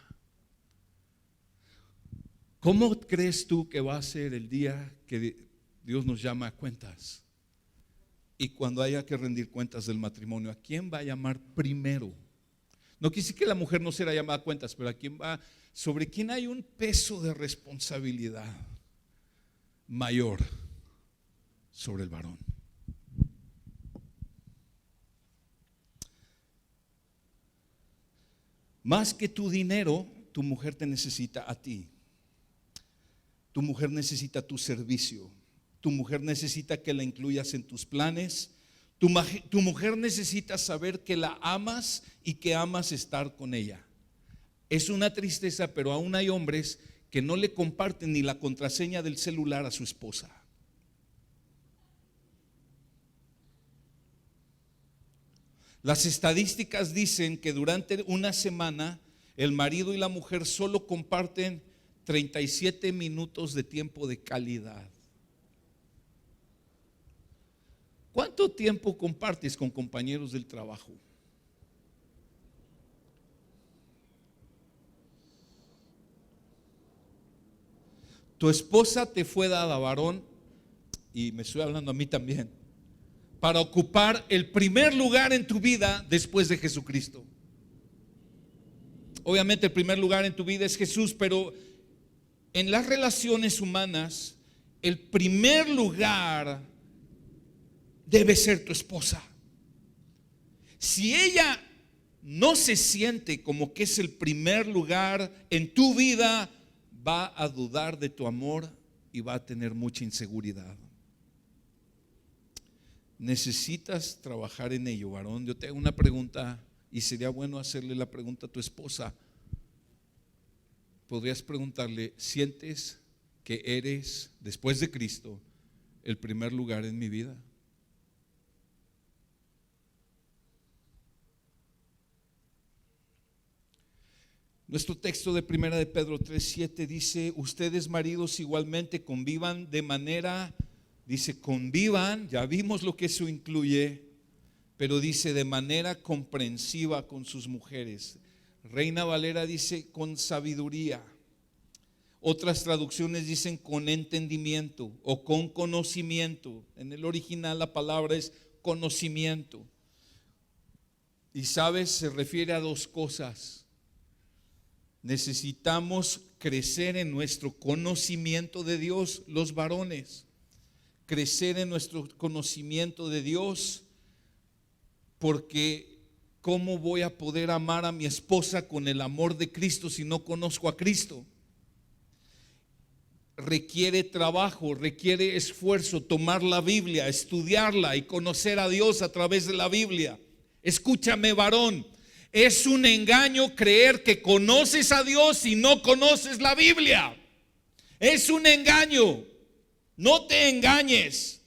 ¿Cómo crees tú que va a ser el día que Dios nos llama a cuentas? Y cuando haya que rendir cuentas del matrimonio, ¿a quién va a llamar primero? No quiere decir que la mujer no será llamada a cuentas, pero sobre quién hay un peso de responsabilidad mayor, sobre el varón. Más que tu dinero, tu mujer te necesita a ti. Tu mujer necesita tu servicio. Tu mujer necesita que la incluyas en tus planes. Tu mujer necesita saber que la amas y que amas estar con ella. Es una tristeza, pero aún hay hombres que no le comparten ni la contraseña del celular a su esposa. Las estadísticas dicen que durante una semana El marido y la mujer solo comparten 37 minutos de tiempo de calidad. ¿Cuánto tiempo compartes con compañeros del trabajo? Tu esposa te fue dada, varón, y me estoy hablando a mí también, para ocupar el primer lugar en tu vida después de Jesucristo. Obviamente el primer lugar en tu vida es Jesús, pero en las relaciones humanas el primer lugar debe ser tu esposa. Si ella no se siente como que es el primer lugar en tu vida, va a dudar de tu amor y va a tener mucha inseguridad. Necesitas trabajar en ello, varón. Yo te hago una pregunta y sería bueno hacerle la pregunta a tu esposa. Podrías preguntarle: ¿sientes que eres, después de Cristo, el primer lugar en mi vida? Nuestro texto de 1 de Pedro 3:7 dice: ustedes maridos igualmente convivan de manera, dice convivan, ya vimos lo que eso incluye, pero dice de manera comprensiva con sus mujeres. Reina Valera dice con sabiduría. Otras traducciones dicen con entendimiento o con conocimiento. En el original la palabra es conocimiento. Y sabes, se refiere a dos cosas. Necesitamos crecer en nuestro conocimiento de Dios, los varones. Crecer en nuestro conocimiento de Dios, porque ¿cómo voy a poder amar a mi esposa con el amor de Cristo si no conozco a Cristo? Requiere trabajo, requiere esfuerzo, tomar la Biblia, estudiarla y conocer a Dios a través de la Biblia. Escúchame, varón. Es un engaño creer que conoces a Dios y no conoces la Biblia. Es un engaño. No te engañes.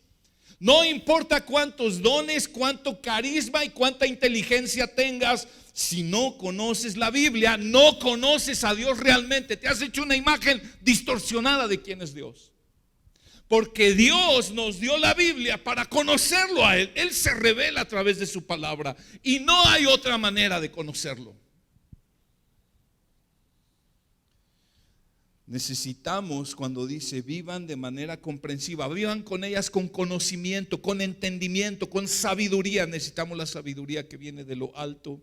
No importa cuántos dones, cuánto carisma y cuánta inteligencia tengas, si no conoces la Biblia, no conoces a Dios realmente. Te has hecho una imagen distorsionada de quién es Dios. Porque Dios nos dio la Biblia para conocerlo a Él. Él se revela a través de su palabra y no hay otra manera de conocerlo. Necesitamos, cuando dice vivan de manera comprensiva, vivan con ellas con conocimiento, con entendimiento, con sabiduría. Necesitamos la sabiduría que viene de lo alto,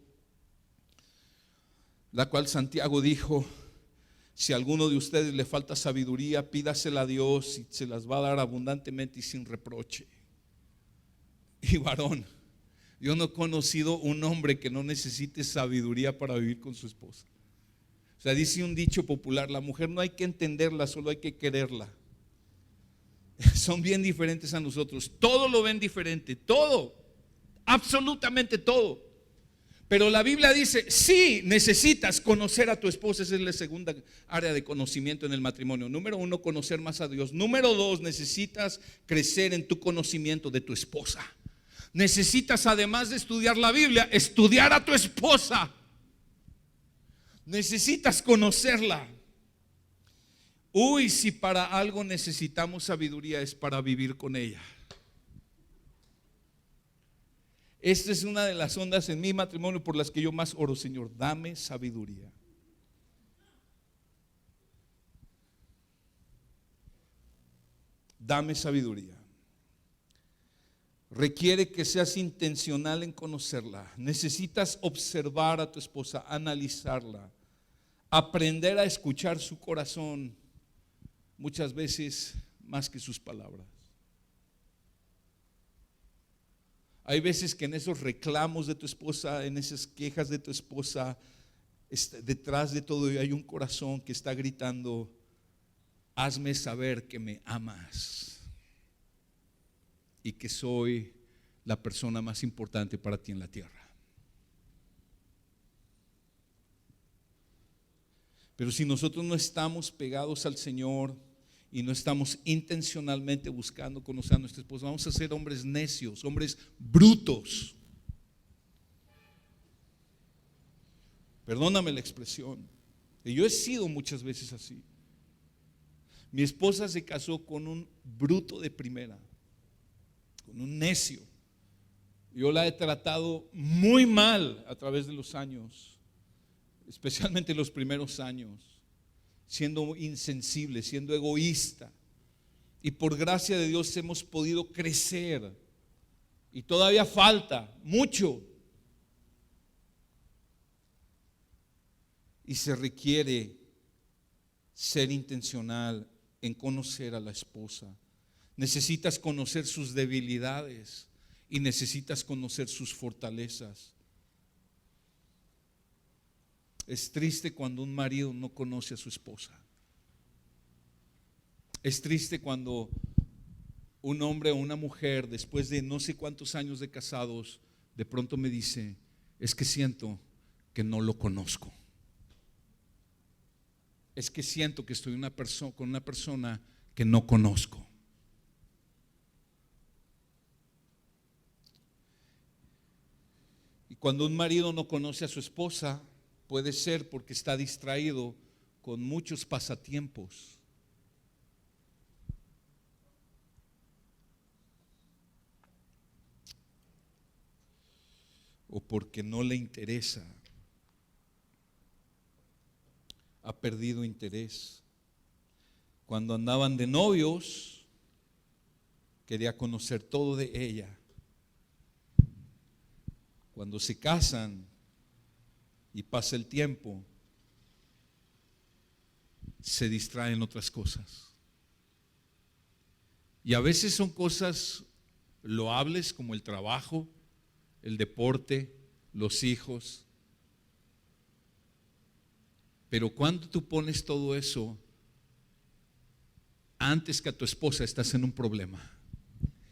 la cual Santiago dijo: si a alguno de ustedes le falta sabiduría, pídasela a Dios y se las va a dar abundantemente y sin reproche. Y varón, yo no he conocido un hombre que no necesite sabiduría para vivir con su esposa. O sea, dice un dicho popular: la mujer no hay que entenderla, solo hay que quererla. Son bien diferentes a nosotros. Todo lo ven diferente, todo, absolutamente todo. Pero la Biblia dice: sí, necesitas conocer a tu esposa. Esa es la segunda área de conocimiento en el matrimonio. Número 1, conocer más a Dios. Número 2, necesitas crecer en tu conocimiento de tu esposa. Necesitas, además de estudiar la Biblia, estudiar a tu esposa. Necesitas conocerla. Uy, si para algo necesitamos sabiduría, es para vivir con ella. Esta es una de las ondas en mi matrimonio por las que yo más oro: Señor, dame sabiduría. Dame sabiduría. Requiere que seas intencional en conocerla. Necesitas observar a tu esposa, analizarla, aprender a escuchar su corazón, muchas veces más que sus palabras. Hay veces que en esos reclamos de tu esposa, en esas quejas de tu esposa, detrás de todo hay un corazón que está gritando: hazme saber que me amas y que soy la persona más importante para ti en la tierra. Pero si nosotros no estamos pegados al Señor y no estamos intencionalmente buscando conocer a nuestra esposa, vamos a ser hombres necios, hombres brutos. Perdóname la expresión. Y yo he sido muchas veces así. Mi esposa se casó con un bruto de primera, con un necio. Yo la he tratado muy mal a través de los años, especialmente los primeros años, siendo insensible, siendo egoísta. Y por gracia de Dios hemos podido crecer. Y todavía falta mucho. Y se requiere ser intencional en conocer a la esposa. Necesitas conocer sus debilidades y necesitas conocer sus fortalezas. Es triste cuando un marido no conoce a su esposa. Es triste cuando un hombre o una mujer, después de no sé cuántos años de casados, de pronto me dice: es que siento que no lo conozco. Es que siento que estoy con una persona que no conozco. Y cuando un marido no conoce a su esposa, puede ser porque está distraído con muchos pasatiempos. O porque no le interesa. Ha perdido interés. Cuando andaban de novios, quería conocer todo de ella. Cuando se casan y pasa el tiempo, se distraen otras cosas. Y a veces son cosas loables como el trabajo, el deporte, los hijos. Pero cuando tú pones todo eso antes que a tu esposa, estás en un problema.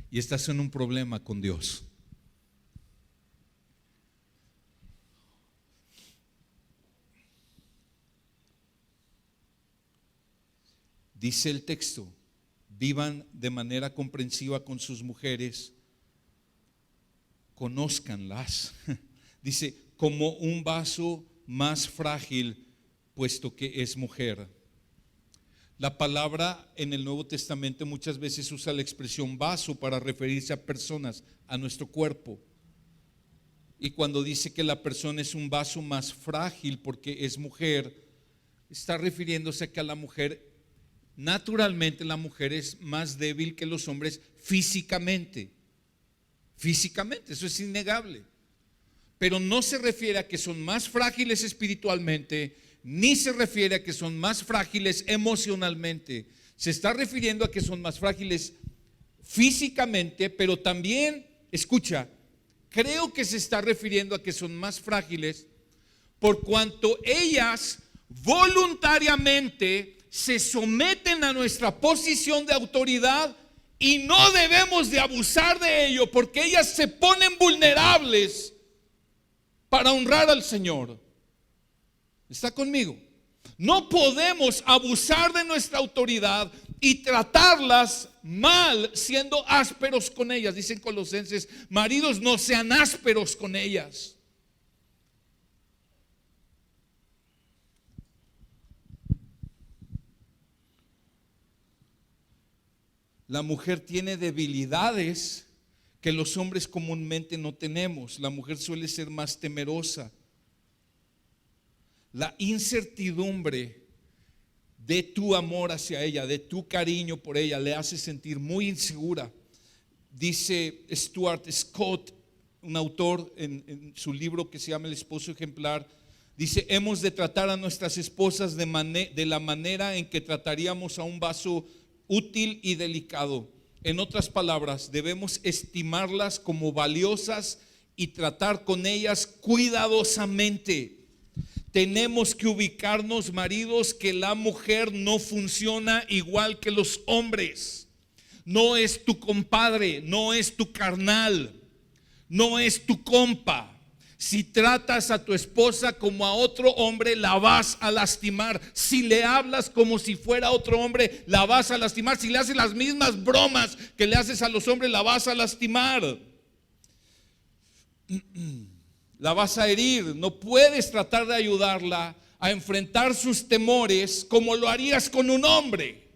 Y estás en un problema con Dios. Dice el texto: vivan de manera comprensiva con sus mujeres, conózcanlas. Dice, como un vaso más frágil, puesto que es mujer. La palabra en el Nuevo Testamento muchas veces usa la expresión vaso para referirse a personas, a nuestro cuerpo. Y cuando dice que la persona es un vaso más frágil porque es mujer, está refiriéndose a que a la mujer, naturalmente la mujer es más débil que los hombres físicamente. Físicamente, eso es innegable. Pero no se refiere a que son más frágiles espiritualmente, ni se refiere a que son más frágiles emocionalmente. Se está refiriendo a que son más frágiles físicamente, pero también, escucha, creo que se está refiriendo a que son más frágiles por cuanto ellas voluntariamente se someten a nuestra posición de autoridad y no debemos de abusar de ello porque ellas se ponen vulnerables para honrar al Señor. ¿Está conmigo? No podemos abusar de nuestra autoridad y tratarlas mal siendo ásperos con ellas. Dicen Colosenses: maridos, no sean ásperos con ellas. La mujer tiene debilidades que los hombres comúnmente no tenemos. La mujer suele ser más temerosa. La incertidumbre de tu amor hacia ella, de tu cariño por ella, le hace sentir muy insegura. Dice Stuart Scott, un autor, en su libro que se llama El esposo ejemplar, dice: hemos de tratar a nuestras esposas de la manera en que trataríamos a un vaso útil y delicado. En otras palabras, debemos estimarlas como valiosas y tratar con ellas cuidadosamente. Tenemos que ubicarnos, maridos, que la mujer no funciona igual que los hombres. No es tu compadre, no es tu carnal, no es tu compa. Si tratas a tu esposa como a otro hombre, la vas a lastimar. Si le hablas como si fuera otro hombre, la vas a lastimar. Si le haces las mismas bromas que le haces a los hombres, la vas a lastimar. la vas a herir. No puedes tratar de ayudarla a enfrentar sus temores como lo harías con un hombre.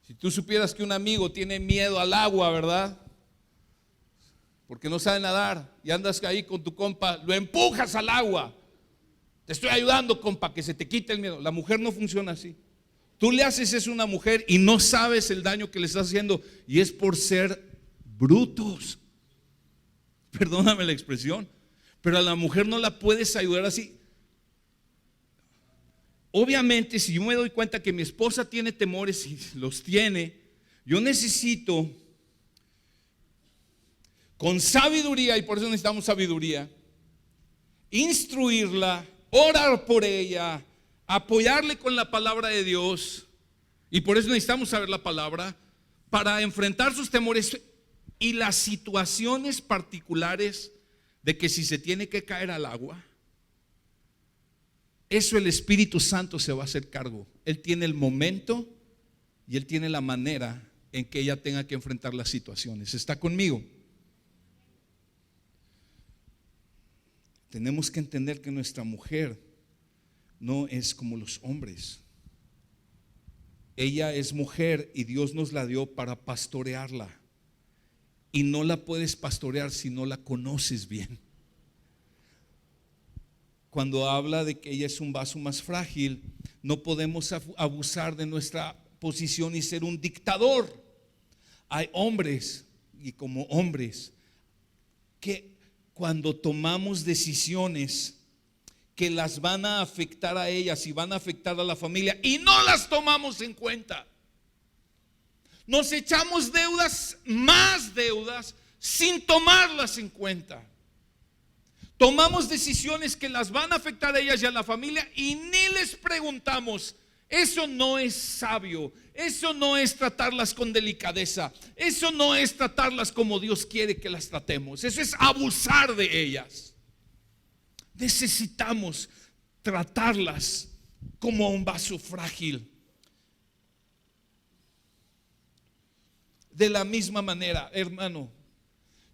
Si tú supieras que un amigo tiene miedo al agua, ¿verdad? Porque no sabe nadar y andas ahí con tu compa, lo empujas al agua. Te estoy ayudando, compa, que se te quite el miedo. La mujer no funciona así. Tú le haces eso a una mujer y no sabes el daño que le estás haciendo, y es por ser brutos. Perdóname la expresión, pero a la mujer no la puedes ayudar así. Obviamente, si yo me doy cuenta que mi esposa tiene temores y los tiene, yo necesito, con sabiduría, y por eso necesitamos sabiduría, instruirla, orar por ella, apoyarle con la palabra de Dios. Y por eso necesitamos saber la palabra para enfrentar sus temores y las situaciones particulares de que si se tiene que caer al agua, eso el Espíritu Santo se va a hacer cargo. Él tiene el momento y Él tiene la manera en que ella tenga que enfrentar las situaciones. ¿Está conmigo? Tenemos que entender que nuestra mujer no es como los hombres. Ella es mujer y Dios nos la dio para pastorearla. Y no la puedes pastorear si no la conoces bien. Cuando habla de que ella es un vaso más frágil, no podemos abusar de nuestra posición y ser un dictador. Hay hombres, y como hombres, que cuando tomamos decisiones que las van a afectar a ellas y van a afectar a la familia y no las tomamos en cuenta, nos echamos deudas, más deudas, sin tomarlas en cuenta. Tomamos decisiones que las van a afectar a ellas y a la familia y ni les preguntamos. Eso no es sabio. Eso no es tratarlas con delicadeza. Eso no es tratarlas como Dios quiere que las tratemos. Eso es abusar de ellas. Necesitamos tratarlas como un vaso frágil. De la misma manera, hermano,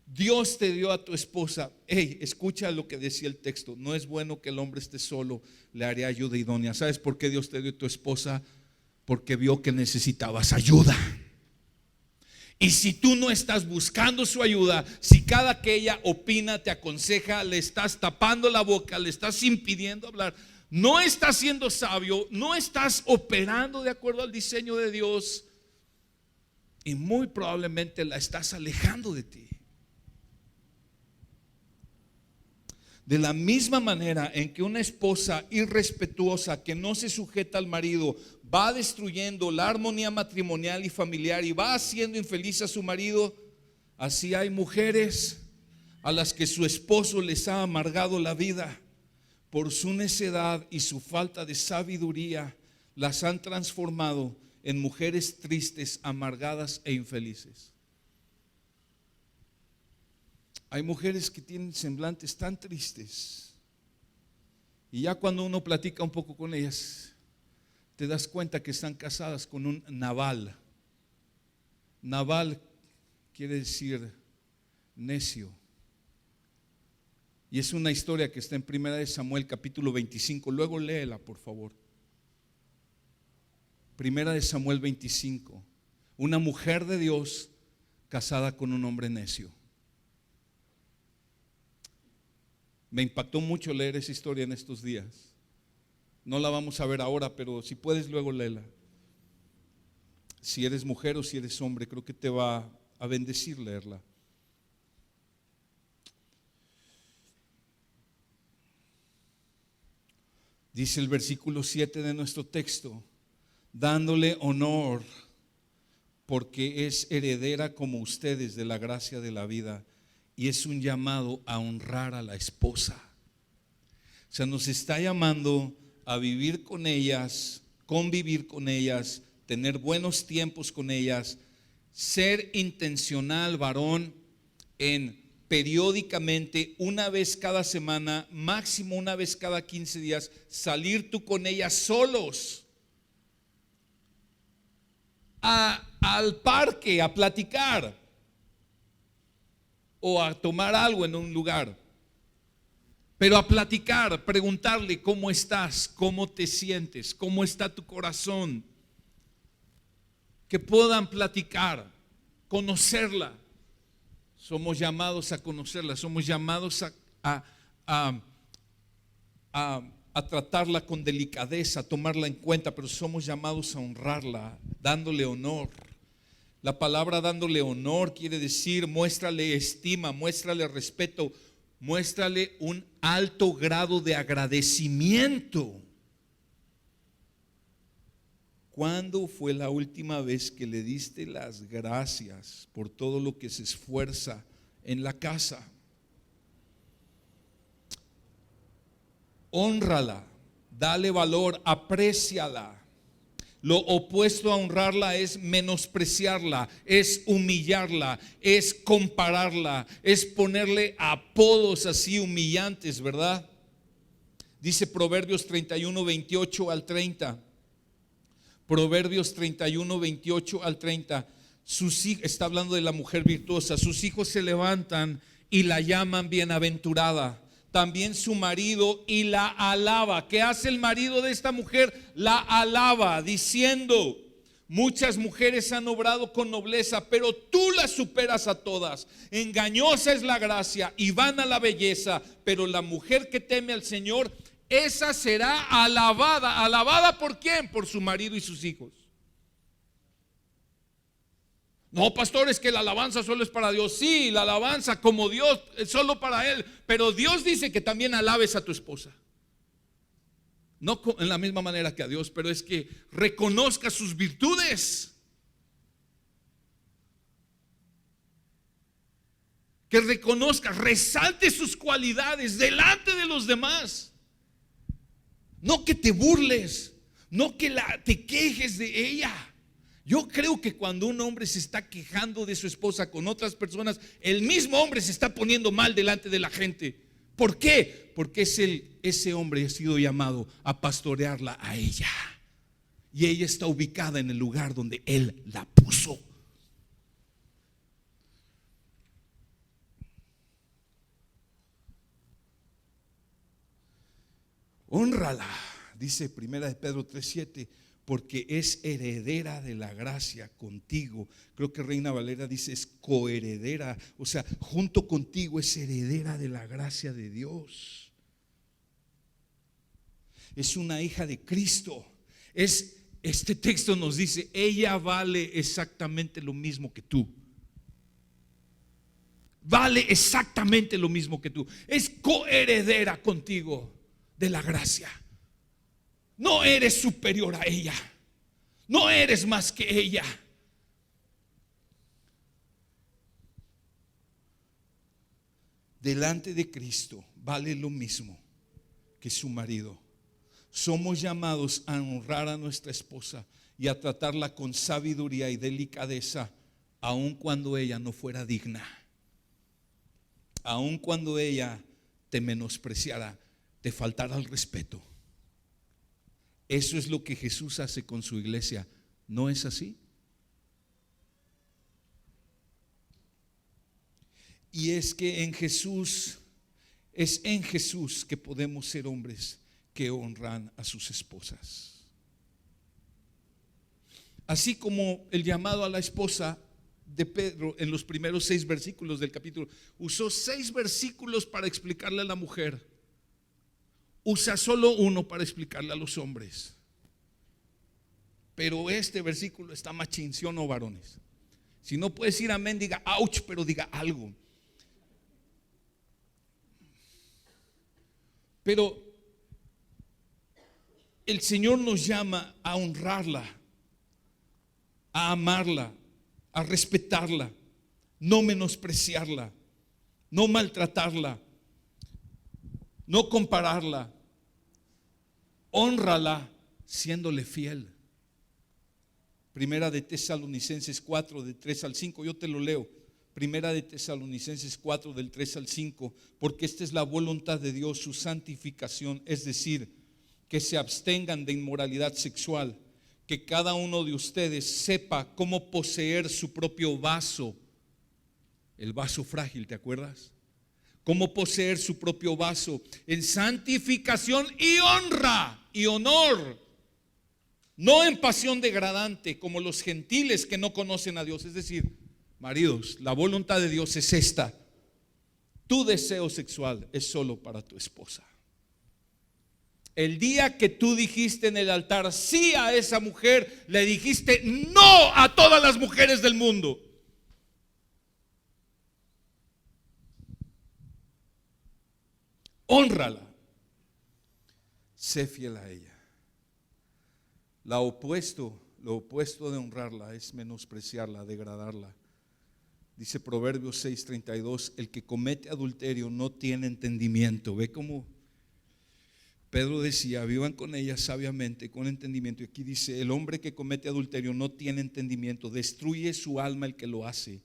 Dios te dio a tu esposa. Hey, escucha lo que decía el texto. No es bueno que el hombre esté solo, le haré ayuda idónea. ¿Sabes por qué Dios te dio a tu esposa? Porque vio que necesitabas ayuda. Y si tú no estás buscando su ayuda, si cada que ella opina, te aconseja, le estás tapando la boca, le estás impidiendo hablar, no estás siendo sabio, no estás operando de acuerdo al diseño de Dios, y muy probablemente la estás alejando de ti. De la misma manera en que una esposa irrespetuosa que no se sujeta al marido va destruyendo la armonía matrimonial y familiar y va haciendo infeliz a su marido, así hay mujeres a las que su esposo les ha amargado la vida por su necedad y su falta de sabiduría. Las han transformado en mujeres tristes, amargadas e infelices. Hay mujeres que tienen semblantes tan tristes y ya cuando uno platica un poco con ellas, te das cuenta que están casadas con un Nabal. Nabal quiere decir necio. Y es una historia que está en 1 Samuel capítulo 25. Luego léela, por favor. 1 Samuel 25. Una mujer de Dios casada con un hombre necio. Me impactó mucho leer esa historia en estos días. No la vamos a ver ahora, pero si puedes luego léela. Si eres mujer o si eres hombre, creo que te va a bendecir leerla. Dice el versículo 7 de nuestro texto: dándole honor porque es heredera como ustedes de la gracia de la vida. Y es un llamado a honrar a la esposa. O sea, nos está llamando a vivir con ellas, convivir con ellas, tener buenos tiempos con ellas, ser intencional, varón, en periódicamente, una vez cada semana, máximo una vez cada 15 días, salir tú con ellas solos al parque a platicar. o a tomar algo en un lugar, pero a platicar, preguntarle cómo estás, cómo te sientes, cómo está tu corazón, que puedan platicar, conocerla. Somos llamados a conocerla, somos llamados a tratarla con delicadeza, a tomarla en cuenta, pero somos llamados a honrarla, dándole honor. La palabra dándole honor quiere decir muéstrale estima, muéstrale respeto, muéstrale un alto grado de agradecimiento. ¿Cuándo fue la última vez que le diste las gracias por todo lo que se esfuerza en la casa? Hónrala, dale valor, apréciala. Lo opuesto a honrarla es menospreciarla, es humillarla, es compararla, es ponerle apodos así humillantes, ¿verdad? Dice Proverbios 31, 28 al 30. Proverbios 31, 28 al 30. Está hablando de la mujer virtuosa. Sus hijos se levantan y la llaman bienaventurada. También su marido y la alaba. ¿Qué hace el marido de esta mujer? La alaba, diciendo: muchas mujeres han obrado con nobleza, pero tú las superas a todas. Engañosa es la gracia y vana la belleza, pero la mujer que teme al Señor, esa será alabada. ¿Alabada por quién? Por su marido y sus hijos. No, pastor, es que la alabanza solo es para Dios. Sí, la alabanza como Dios es solo para Él, pero Dios dice que también alabes a tu esposa. No en la misma manera que a Dios, pero es que reconozca sus virtudes, que reconozca, resalte sus cualidades delante de los demás. No que te burles, no que te quejes de ella. Yo creo que cuando un hombre se está quejando de su esposa con otras personas, el mismo hombre se está poniendo mal delante de la gente. ¿Por qué? Porque ese hombre ha sido llamado a pastorearla a ella, y ella está ubicada en el lugar donde él la puso. Hónrala, dice Primera de Pedro 3:7, porque es heredera de la gracia contigo. Creo que Reina Valera dice es coheredera, o sea, junto contigo es heredera de la gracia de Dios. Es una hija de Cristo. Este texto nos dice, ella vale exactamente lo mismo que tú. Vale exactamente lo mismo que tú. Es coheredera contigo de la gracia. No eres superior a ella, no eres más que ella. Delante de Cristo vale lo mismo que su marido. Somos llamados a honrar a nuestra esposa y a tratarla con sabiduría y delicadeza, aun cuando ella no fuera digna, aun cuando ella te menospreciara, te faltara el respeto. Eso es lo que Jesús hace con su iglesia. ¿No es así? Y es que es en Jesús que podemos ser hombres que honran a sus esposas. Así como el llamado a la esposa de Pedro en los primeros 6 versículos del capítulo, usó 6 versículos para explicarle a la mujer. Usa solo uno para explicarle a los hombres. Pero este versículo está machín, ¿sí o no, varones? Si no puedes decir amén, diga ouch, pero diga algo. Pero el Señor nos llama a honrarla, a amarla, a respetarla, no menospreciarla, no maltratarla, no compararla. Hónrala siéndole fiel. Primera de Tesalonicenses 4, de 3 al 5, yo te lo leo. Primera de Tesalonicenses 4, del 3 al 5, porque esta es la voluntad de Dios, su santificación, es decir, que se abstengan de inmoralidad sexual, que cada uno de ustedes sepa cómo poseer su propio vaso. el vaso frágil, ¿te acuerdas? Cómo poseer su propio vaso en santificación y honra y honor, no en pasión degradante como los gentiles que no conocen a Dios. Es decir, maridos, la voluntad de Dios es esta: tu deseo sexual es solo para tu esposa. El día que tú dijiste en el altar sí a esa mujer, le dijiste no a todas las mujeres del mundo. Hónrala, sé fiel a ella. Lo opuesto de honrarla es menospreciarla, degradarla. Dice Proverbios 6:32, el que comete adulterio no tiene entendimiento. Ve cómo Pedro decía, vivan con ella sabiamente, con entendimiento. Y aquí dice, el hombre que comete adulterio no tiene entendimiento, destruye su alma el que lo hace,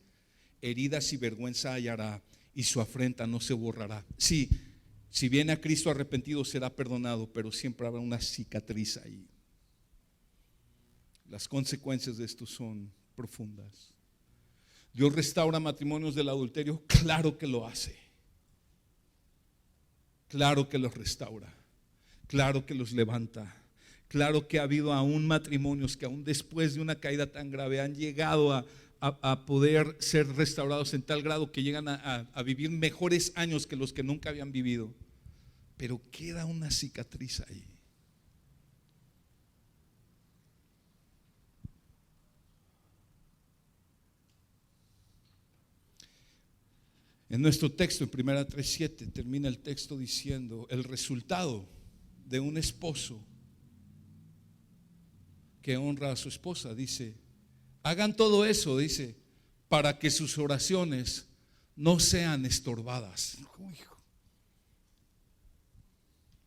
heridas y vergüenza hallará, y su afrenta no se borrará. Sí, si viene a Cristo arrepentido será perdonado, pero siempre habrá una cicatriz ahí. Las consecuencias de esto son profundas. Dios restaura matrimonios del adulterio, claro que lo hace. Claro que los restaura. Claro que los levanta. Claro que ha habido aún matrimonios que aún después de una caída tan grave han llegado a poder ser restaurados en tal grado que llegan a vivir mejores años que los que nunca habían vivido. Pero queda una cicatriz ahí. En nuestro texto, en 1 3:7, termina el texto diciendo: el resultado de un esposo que honra a su esposa, dice, hagan todo eso, dice, para que sus oraciones no sean estorbadas.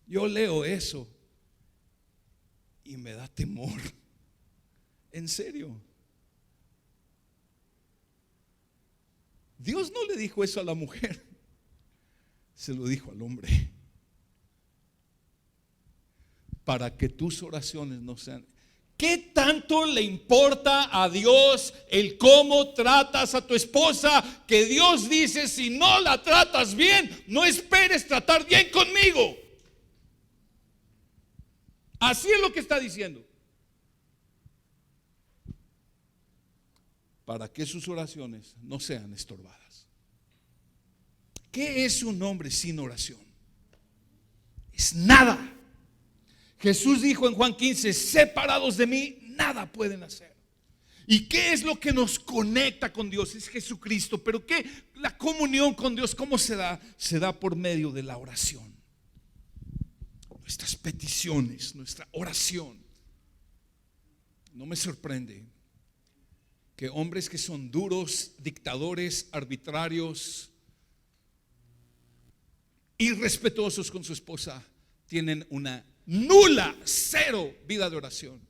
Yo leo eso y me da temor. En serio. Dios no le dijo eso a la mujer, se lo dijo al hombre. Para que tus oraciones no sean. ¿Qué tanto le importa a Dios el cómo tratas a tu esposa? Que Dios dice, si no la tratas bien, no esperes tratar bien conmigo. Así es lo que está diciendo. Para que sus oraciones no sean estorbadas. ¿Qué es un hombre sin oración? Es nada. Jesús dijo en Juan 15, separados de mí, nada pueden hacer. ¿Y qué es lo que nos conecta con Dios? Es Jesucristo. Pero ¿qué? La comunión con Dios, ¿cómo se da? Se da por medio de la oración. Nuestras peticiones, nuestra oración. No me sorprende que hombres que son duros, dictadores, arbitrarios, irrespetuosos con su esposa, tienen una nula, cero vida de oración.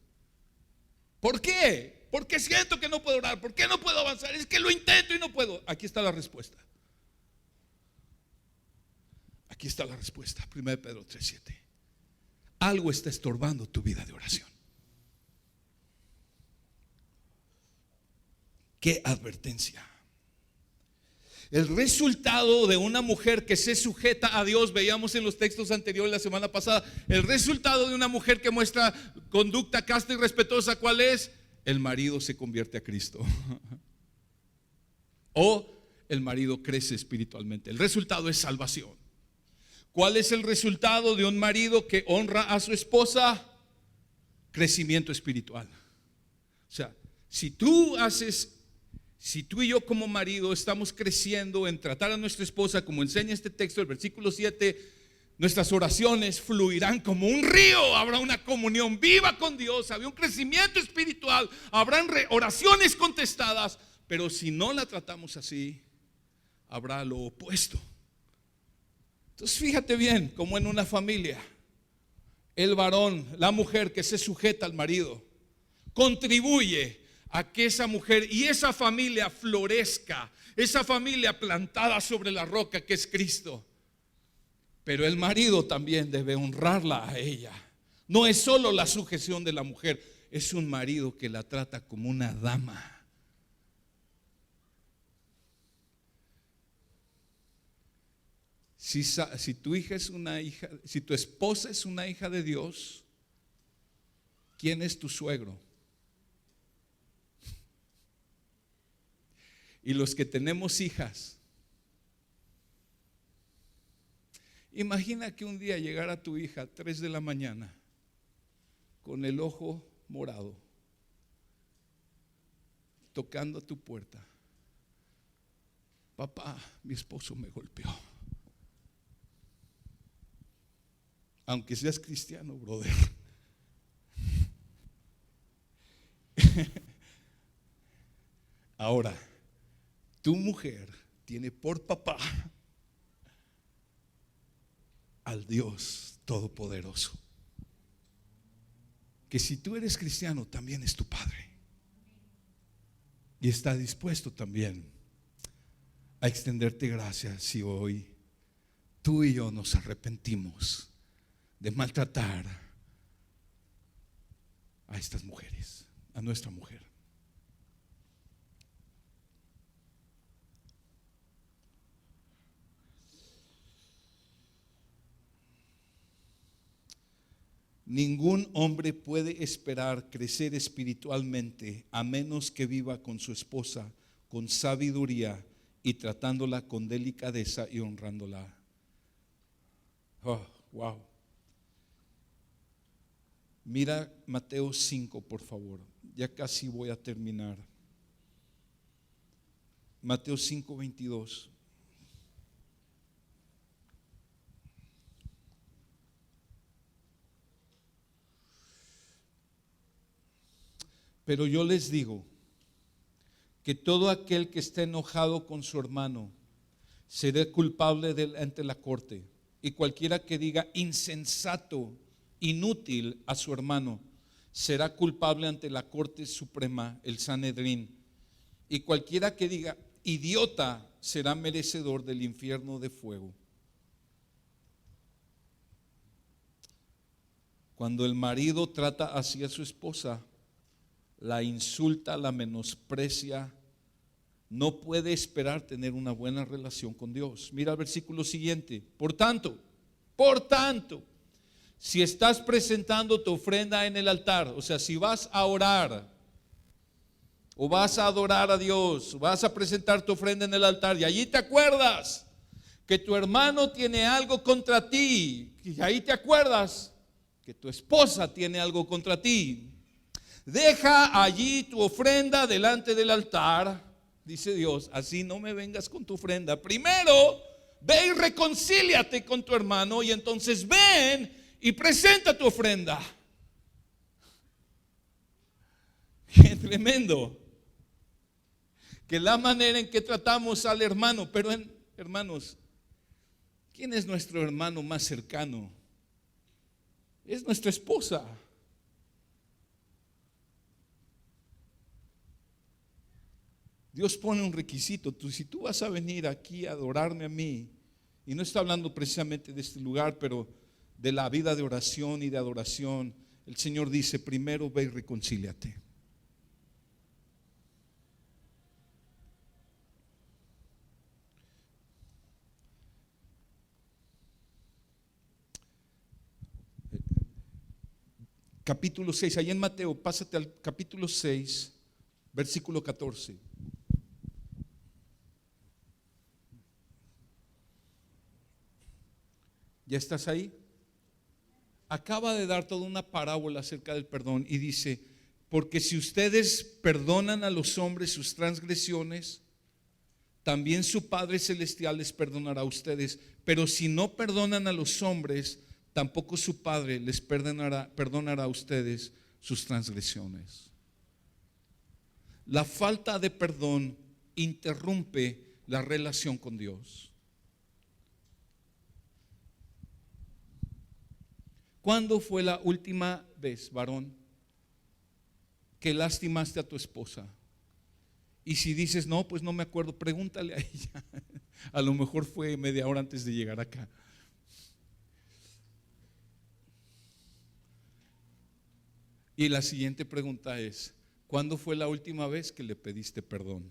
¿Por qué? Porque siento que no puedo orar. ¿Por qué no puedo avanzar? Es que lo intento y no puedo. Aquí está la respuesta. Aquí está la respuesta. 1 Pedro 3:7. Algo está estorbando tu vida de oración. ¿Qué advertencia? El resultado de una mujer que se sujeta a Dios, veíamos en los textos anteriores la semana pasada, el resultado de una mujer que muestra conducta casta y respetuosa, ¿cuál es? El marido se convierte a Cristo. O el marido crece espiritualmente. El resultado es salvación. ¿Cuál es el resultado de un marido que honra a su esposa? Crecimiento espiritual. O sea, si tú y yo como marido estamos creciendo en tratar a nuestra esposa como enseña este texto, el versículo 7, nuestras oraciones fluirán como un río. Habrá una comunión viva con Dios, habrá un crecimiento espiritual, habrán oraciones contestadas. Pero si no la tratamos así, habrá lo opuesto. Entonces fíjate bien, como en una familia, el varón, la mujer que se sujeta al marido, contribuye a que esa mujer y esa familia florezca, esa familia plantada sobre la roca que es Cristo. Pero el marido también debe honrarla a ella. No es solo la sujeción de la mujer, es un marido que la trata como una dama. Si tu hija es una hija, si tu esposa es una hija de Dios, ¿quién es tu suegro? Y los que tenemos hijas, imagina que un día llegara tu hija a 3 de la mañana con el ojo morado, tocando a tu puerta. Papá, mi esposo me golpeó. Aunque seas cristiano, brother. Ahora, tu mujer tiene por papá al Dios Todopoderoso, que si tú eres cristiano también es tu padre, y está dispuesto también a extenderte gracias si hoy tú y yo nos arrepentimos de maltratar a estas mujeres, a nuestra mujer. Ningún hombre puede esperar crecer espiritualmente a menos que viva con su esposa con sabiduría y tratándola con delicadeza y honrándola. Oh, wow. Mira Mateo 5, por favor. Ya casi voy a terminar. Mateo 5, 22. Pero yo les digo que todo aquel que esté enojado con su hermano será culpable ante la corte, y cualquiera que diga insensato, inútil a su hermano será culpable ante la corte suprema, el Sanedrín, y cualquiera que diga idiota será merecedor del infierno de fuego. Cuando el marido trata así a su esposa, la insulta, la menosprecia, no puede esperar tener una buena relación con Dios. Mira el versículo siguiente. Por tanto, si estás presentando tu ofrenda en el altar, o sea, si vas a orar o vas a adorar a Dios, vas a presentar tu ofrenda en el altar y allí te acuerdas que tu hermano tiene algo contra ti, y ahí te acuerdas que tu esposa tiene algo contra ti, deja allí tu ofrenda delante del altar, dice Dios, así no me vengas con tu ofrenda. Primero, ve y reconcíliate con tu hermano y entonces ven y presenta tu ofrenda. Qué tremendo. Que la manera en que tratamos al hermano, pero hermanos, ¿quién es nuestro hermano más cercano? Es nuestra esposa. Dios pone un requisito. Si tú vas a venir aquí a adorarme a mí, y no está hablando precisamente de este lugar, pero de la vida de oración y de adoración, el Señor dice: primero ve y reconcíliate. Capítulo 6, allá en Mateo, pásate al capítulo 6, versículo 14. ¿Ya estás ahí? Acaba de dar toda una parábola acerca del perdón y dice: porque si ustedes perdonan a los hombres sus transgresiones, también su Padre Celestial les perdonará a ustedes. Pero si no perdonan a los hombres, tampoco su Padre les perdonará a ustedes sus transgresiones. La falta de perdón interrumpe la relación con Dios. ¿Cuándo fue la última vez, varón, que lastimaste a tu esposa? Y si dices, no, pues no me acuerdo, pregúntale a ella. A lo mejor fue media hora antes de llegar acá. Y la siguiente pregunta es: ¿cuándo fue la última vez que le pediste perdón?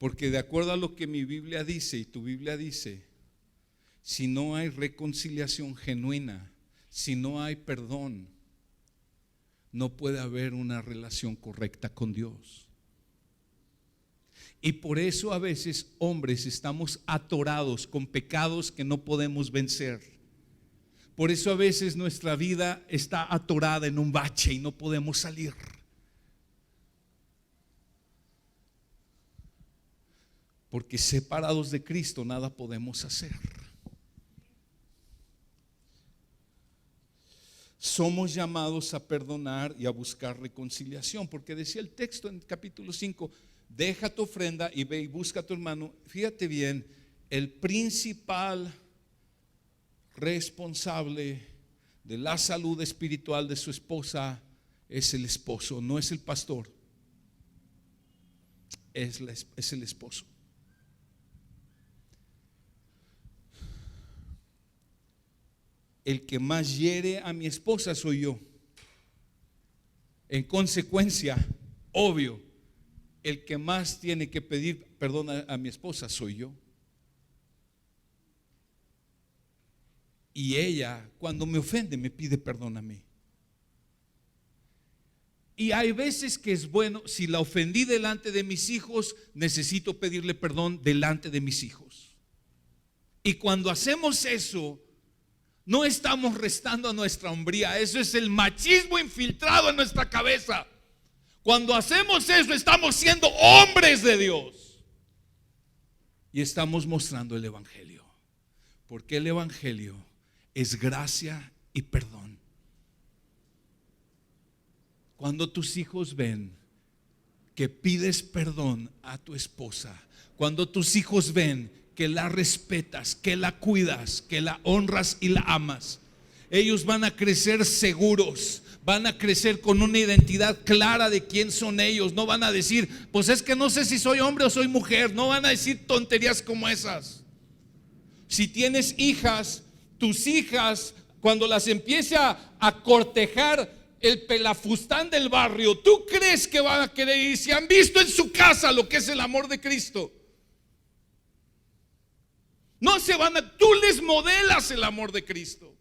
Porque de acuerdo a lo que mi Biblia dice y tu Biblia dice, si no hay reconciliación genuina, si no hay perdón, no puede haber una relación correcta con Dios. Y por eso a veces, hombres, estamos atorados con pecados que no podemos vencer. Por eso a veces nuestra vida está atorada en un bache y no podemos salir. Porque separados de Cristo nada podemos hacer. Somos llamados a perdonar y a buscar reconciliación, porque decía el texto en capítulo 5, deja tu ofrenda y ve y busca a tu hermano. Fíjate bien, el principal responsable de la salud espiritual de su esposa es el esposo, no es el pastor, es el esposo. El que más hiere a mi esposa soy yo. En consecuencia, obvio, el que más tiene que pedir perdón a mi esposa soy yo. Y ella, cuando me ofende, me pide perdón a mí. Y hay veces que es bueno, si la ofendí delante de mis hijos, necesito pedirle perdón delante de mis hijos. Y cuando hacemos eso, no estamos restando a nuestra hombría. Eso es el machismo infiltrado en nuestra cabeza. Cuando hacemos eso, estamos siendo hombres de Dios y estamos mostrando el evangelio, porque el evangelio es gracia y perdón. Cuando tus hijos ven que pides perdón a tu esposa, cuando tus hijos ven que la respetas, que la cuidas, que la honras y la amas, ellos van a crecer seguros, van a crecer con una identidad clara de quién son ellos. No van a decir, pues es que no sé si soy hombre o soy mujer. No van a decir tonterías como esas. Si tienes hijas, tus hijas, cuando las empiece a cortejar el pelafustán del barrio, ¿tú crees que van a querer ir? Si han visto en su casa lo que es el amor de Cristo, no se van a, tú les modelas el amor de Cristo.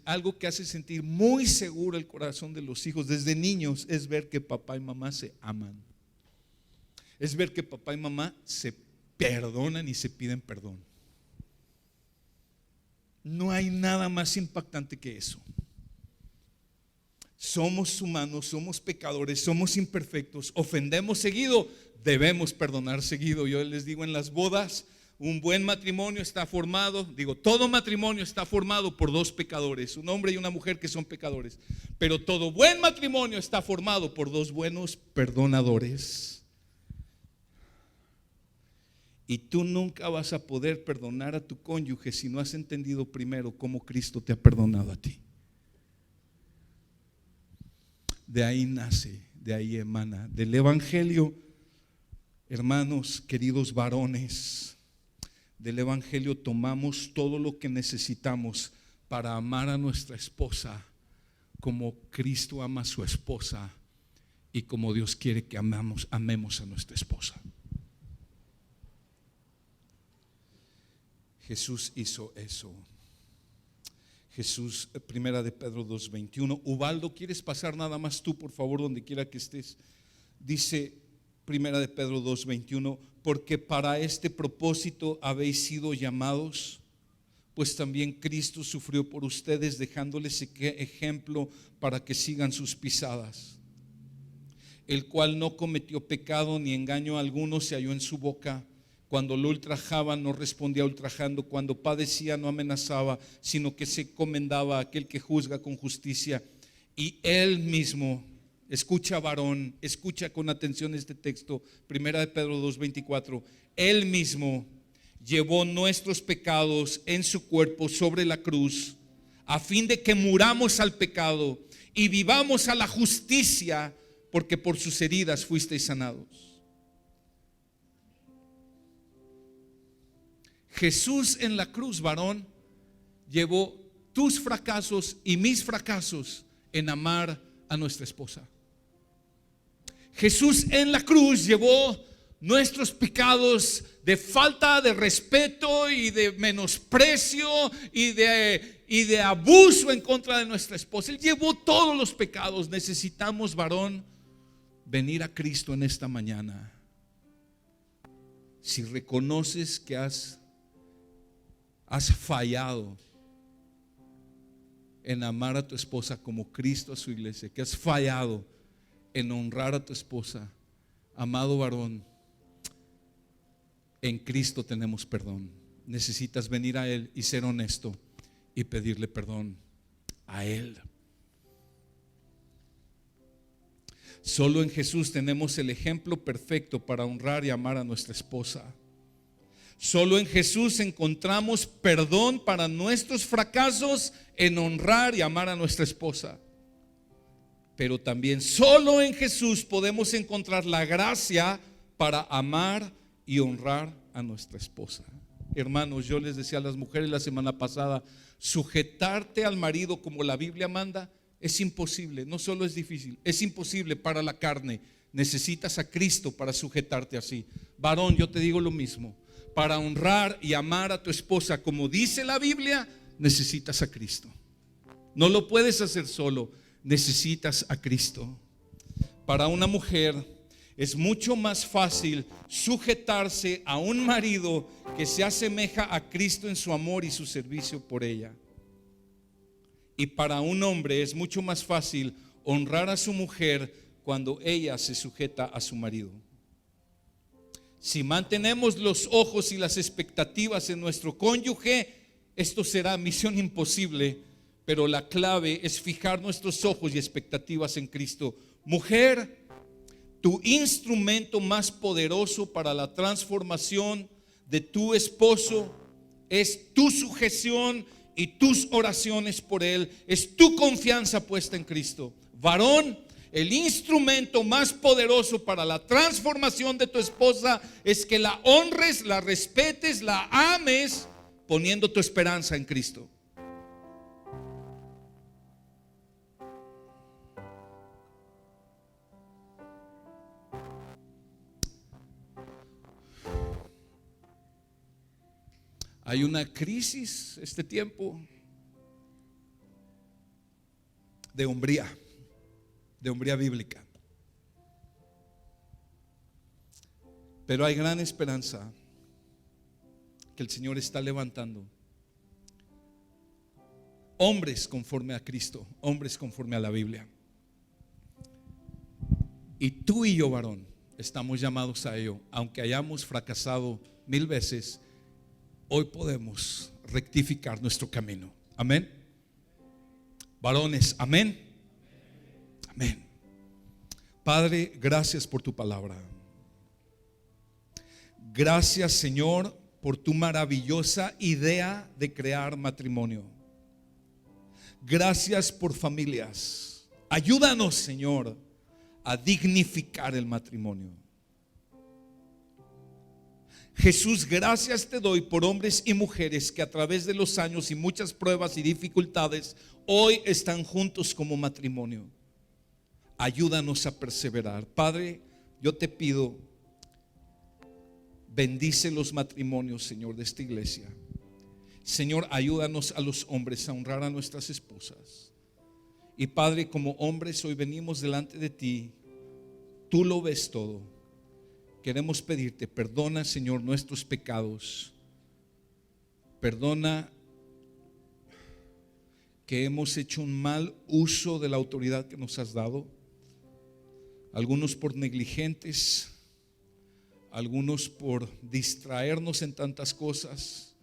Algo que hace sentir muy seguro el corazón de los hijos desde niños es ver que papá y mamá se aman. Es ver que papá y mamá se perdonan y se piden perdón. No hay nada más impactante que eso. Somos humanos, somos pecadores, somos imperfectos, ofendemos seguido, debemos perdonar seguido. Yo les digo, en las bodas, un buen matrimonio está formado, todo matrimonio está formado por dos pecadores, un hombre y una mujer que son pecadores, pero todo buen matrimonio está formado por dos buenos perdonadores. Y tú nunca vas a poder perdonar a tu cónyuge si no has entendido primero cómo Cristo te ha perdonado a ti. De ahí nace, de ahí emana, del evangelio, hermanos, queridos varones. Del evangelio tomamos todo lo que necesitamos para amar a nuestra esposa como Cristo ama a su esposa y como Dios quiere que amemos a nuestra esposa. Jesús hizo eso. Jesús, primera de Pedro 2:21. Ubaldo, ¿quieres pasar nada más tú, por favor, donde quiera que estés? Dice primera de Pedro 2:21, porque para este propósito habéis sido llamados, pues también Cristo sufrió por ustedes, dejándoles ejemplo para que sigan sus pisadas, el cual no cometió pecado ni engaño alguno se halló en su boca. Cuando lo ultrajaban no respondía ultrajando, cuando padecía no amenazaba, sino que se encomendaba a aquel que juzga con justicia. Y él mismo, escucha varón, escucha con atención este texto, primera de Pedro 2:24, él mismo llevó nuestros pecados en su cuerpo sobre la cruz, a fin de que muramos al pecado y vivamos a la justicia, porque por sus heridas fuisteis sanados. Jesús en la cruz, varón, llevó tus fracasos y mis fracasos en amar a nuestra esposa. Jesús en la cruz llevó nuestros pecados de falta de respeto y de menosprecio y de abuso en contra de nuestra esposa. Él llevó todos los pecados. Necesitamos, varón, venir a Cristo en esta mañana. Si reconoces que has fallado en amar a tu esposa como Cristo a su iglesia, que has fallado en honrar a tu esposa, amado varón, en Cristo tenemos perdón. Necesitas venir a Él y ser honesto y pedirle perdón a Él. Solo en Jesús tenemos el ejemplo perfecto para honrar y amar a nuestra esposa. Solo en Jesús encontramos perdón para nuestros fracasos en honrar y amar a nuestra esposa. Pero también solo en Jesús podemos encontrar la gracia para amar y honrar a nuestra esposa. Hermanos, yo les decía a las mujeres la semana pasada, sujetarte al marido como la Biblia manda es imposible. No solo es difícil, es imposible para la carne. Necesitas a Cristo para sujetarte así. Varón, yo te digo lo mismo. Para honrar y amar a tu esposa como dice la Biblia, necesitas a Cristo. No lo puedes hacer solo, necesitas a Cristo. Para una mujer es mucho más fácil sujetarse a un marido que se asemeja a Cristo en su amor y su servicio por ella. Y para un hombre es mucho más fácil honrar a su mujer cuando ella se sujeta a su marido. Si mantenemos los ojos y las expectativas en nuestro cónyuge, esto será misión imposible, pero la clave es fijar nuestros ojos y expectativas en Cristo. Mujer, tu instrumento más poderoso para la transformación de tu esposo es tu sujeción y tus oraciones por él, es tu confianza puesta en Cristo. Varón, el instrumento más poderoso para la transformación de tu esposa es que la honres, la respetes, la ames, poniendo tu esperanza en Cristo. Hay una crisis este tiempo de hombría bíblica. Pero hay gran esperanza que el Señor está levantando hombres conforme a Cristo, hombres conforme a la Biblia. Y tú y yo, varón, estamos llamados a ello. Aunque hayamos fracasado 1000 veces, hoy podemos rectificar nuestro camino. Amén. Varones, amén. Amén. Padre, gracias por tu palabra. Gracias, Señor, por tu maravillosa idea de crear matrimonio. Gracias por familias. Ayúdanos, Señor, a dignificar el matrimonio. Jesús, gracias te doy por hombres y mujeres que a través de los años y muchas pruebas y dificultades hoy están juntos como matrimonio. Ayúdanos a perseverar. Padre, yo te pido, bendice los matrimonios, Señor, de esta iglesia. Señor, ayúdanos a los hombres a honrar a nuestras esposas. Y Padre, como hombres hoy venimos delante de ti. Tú lo ves todo. Queremos pedirte, perdona, Señor, nuestros pecados. Perdona que hemos hecho un mal uso de la autoridad que nos has dado. Algunos por negligentes, algunos por distraernos en tantas cosas,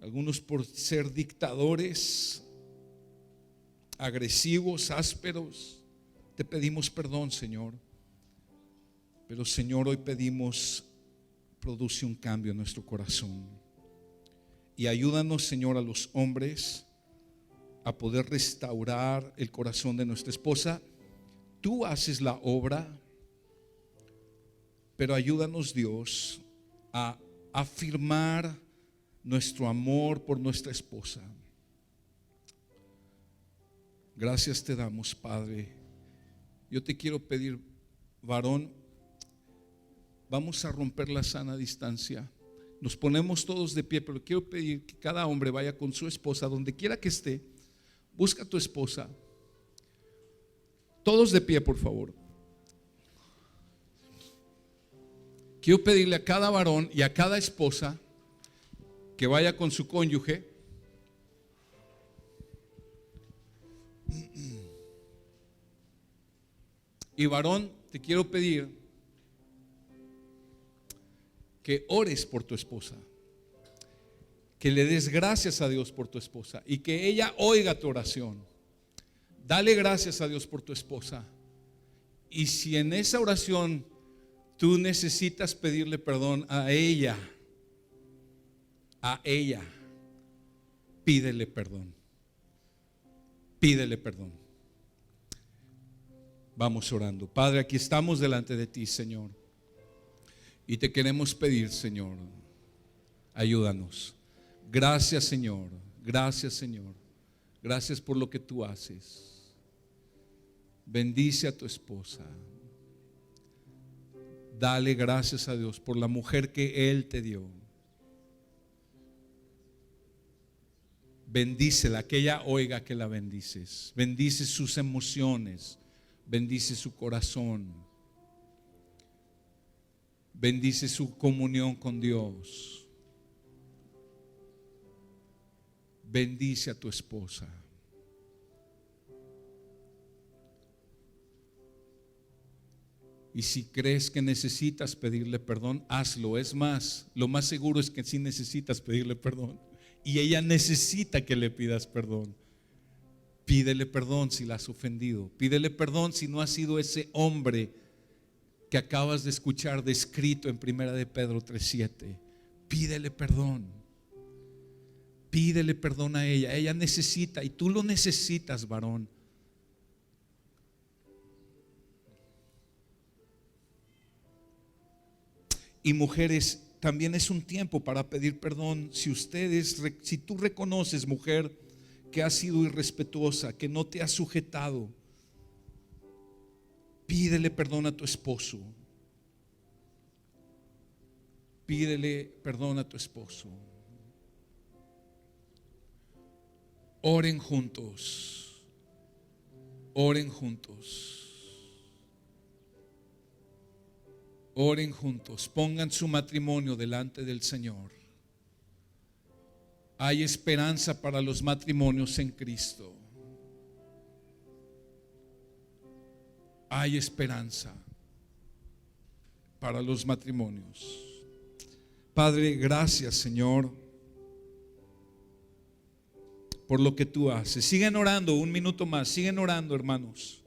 algunos por ser dictadores, agresivos, ásperos. Te pedimos perdón, Señor. Pero, Señor, hoy pedimos, produce un cambio en nuestro corazón. Y ayúdanos, Señor, a los hombres a poder restaurar el corazón de nuestra esposa. Tú haces la obra, pero ayúdanos, Dios, a afirmar nuestro amor por nuestra esposa. Gracias te damos, Padre. Yo te quiero pedir, varón, vamos a romper la sana distancia. Nos ponemos todos de pie, pero quiero pedir que cada hombre vaya con su esposa, donde quiera que esté. Busca a tu esposa. Todos de pie, por favor. Quiero pedirle a cada varón y a cada esposa que vaya con su cónyuge. Y varón, te quiero pedir que ores por tu esposa, que le des gracias a Dios por tu esposa y que ella oiga tu oración. Dale gracias a Dios por tu esposa. Y si en esa oración tú necesitas pedirle perdón a ella, pídele perdón. Pídele perdón. Vamos orando. Padre, aquí estamos delante de ti, Señor. Y te queremos pedir, Señor, ayúdanos. Gracias, Señor. Gracias, Señor. Gracias por lo que tú haces. Bendice a tu esposa. Dale gracias a Dios por la mujer que Él te dio. Bendícela, que ella oiga que la bendices. Bendice sus emociones. Bendice su corazón. Bendice su comunión con Dios. Bendice a tu esposa. Y si crees que necesitas pedirle perdón, hazlo. Es más, lo más seguro es que sí necesitas pedirle perdón. Y ella necesita que le pidas perdón. Pídele perdón si la has ofendido. Pídele perdón si no has sido ese hombre que acabas de escuchar descrito en 1 de Pedro 3:7. Pídele perdón. Pídele perdón a ella. Ella necesita, y tú lo necesitas, varón. Y mujeres, también es un tiempo para pedir perdón. Si tú reconoces, mujer, que has sido irrespetuosa, que no te has sujetado, pídele perdón a tu esposo. Pídele perdón a tu esposo. Oren juntos. Oren juntos. Oren juntos. Pongan su matrimonio delante del Señor. Hay esperanza para los matrimonios en Cristo. Hay esperanza para los matrimonios. Padre, gracias, Señor, por lo que tú haces. Sigan orando un minuto más. Siguen orando, hermanos.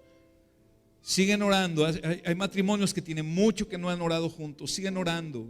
Siguen orando. Hay matrimonios que tienen mucho que no han orado juntos. Siguen orando.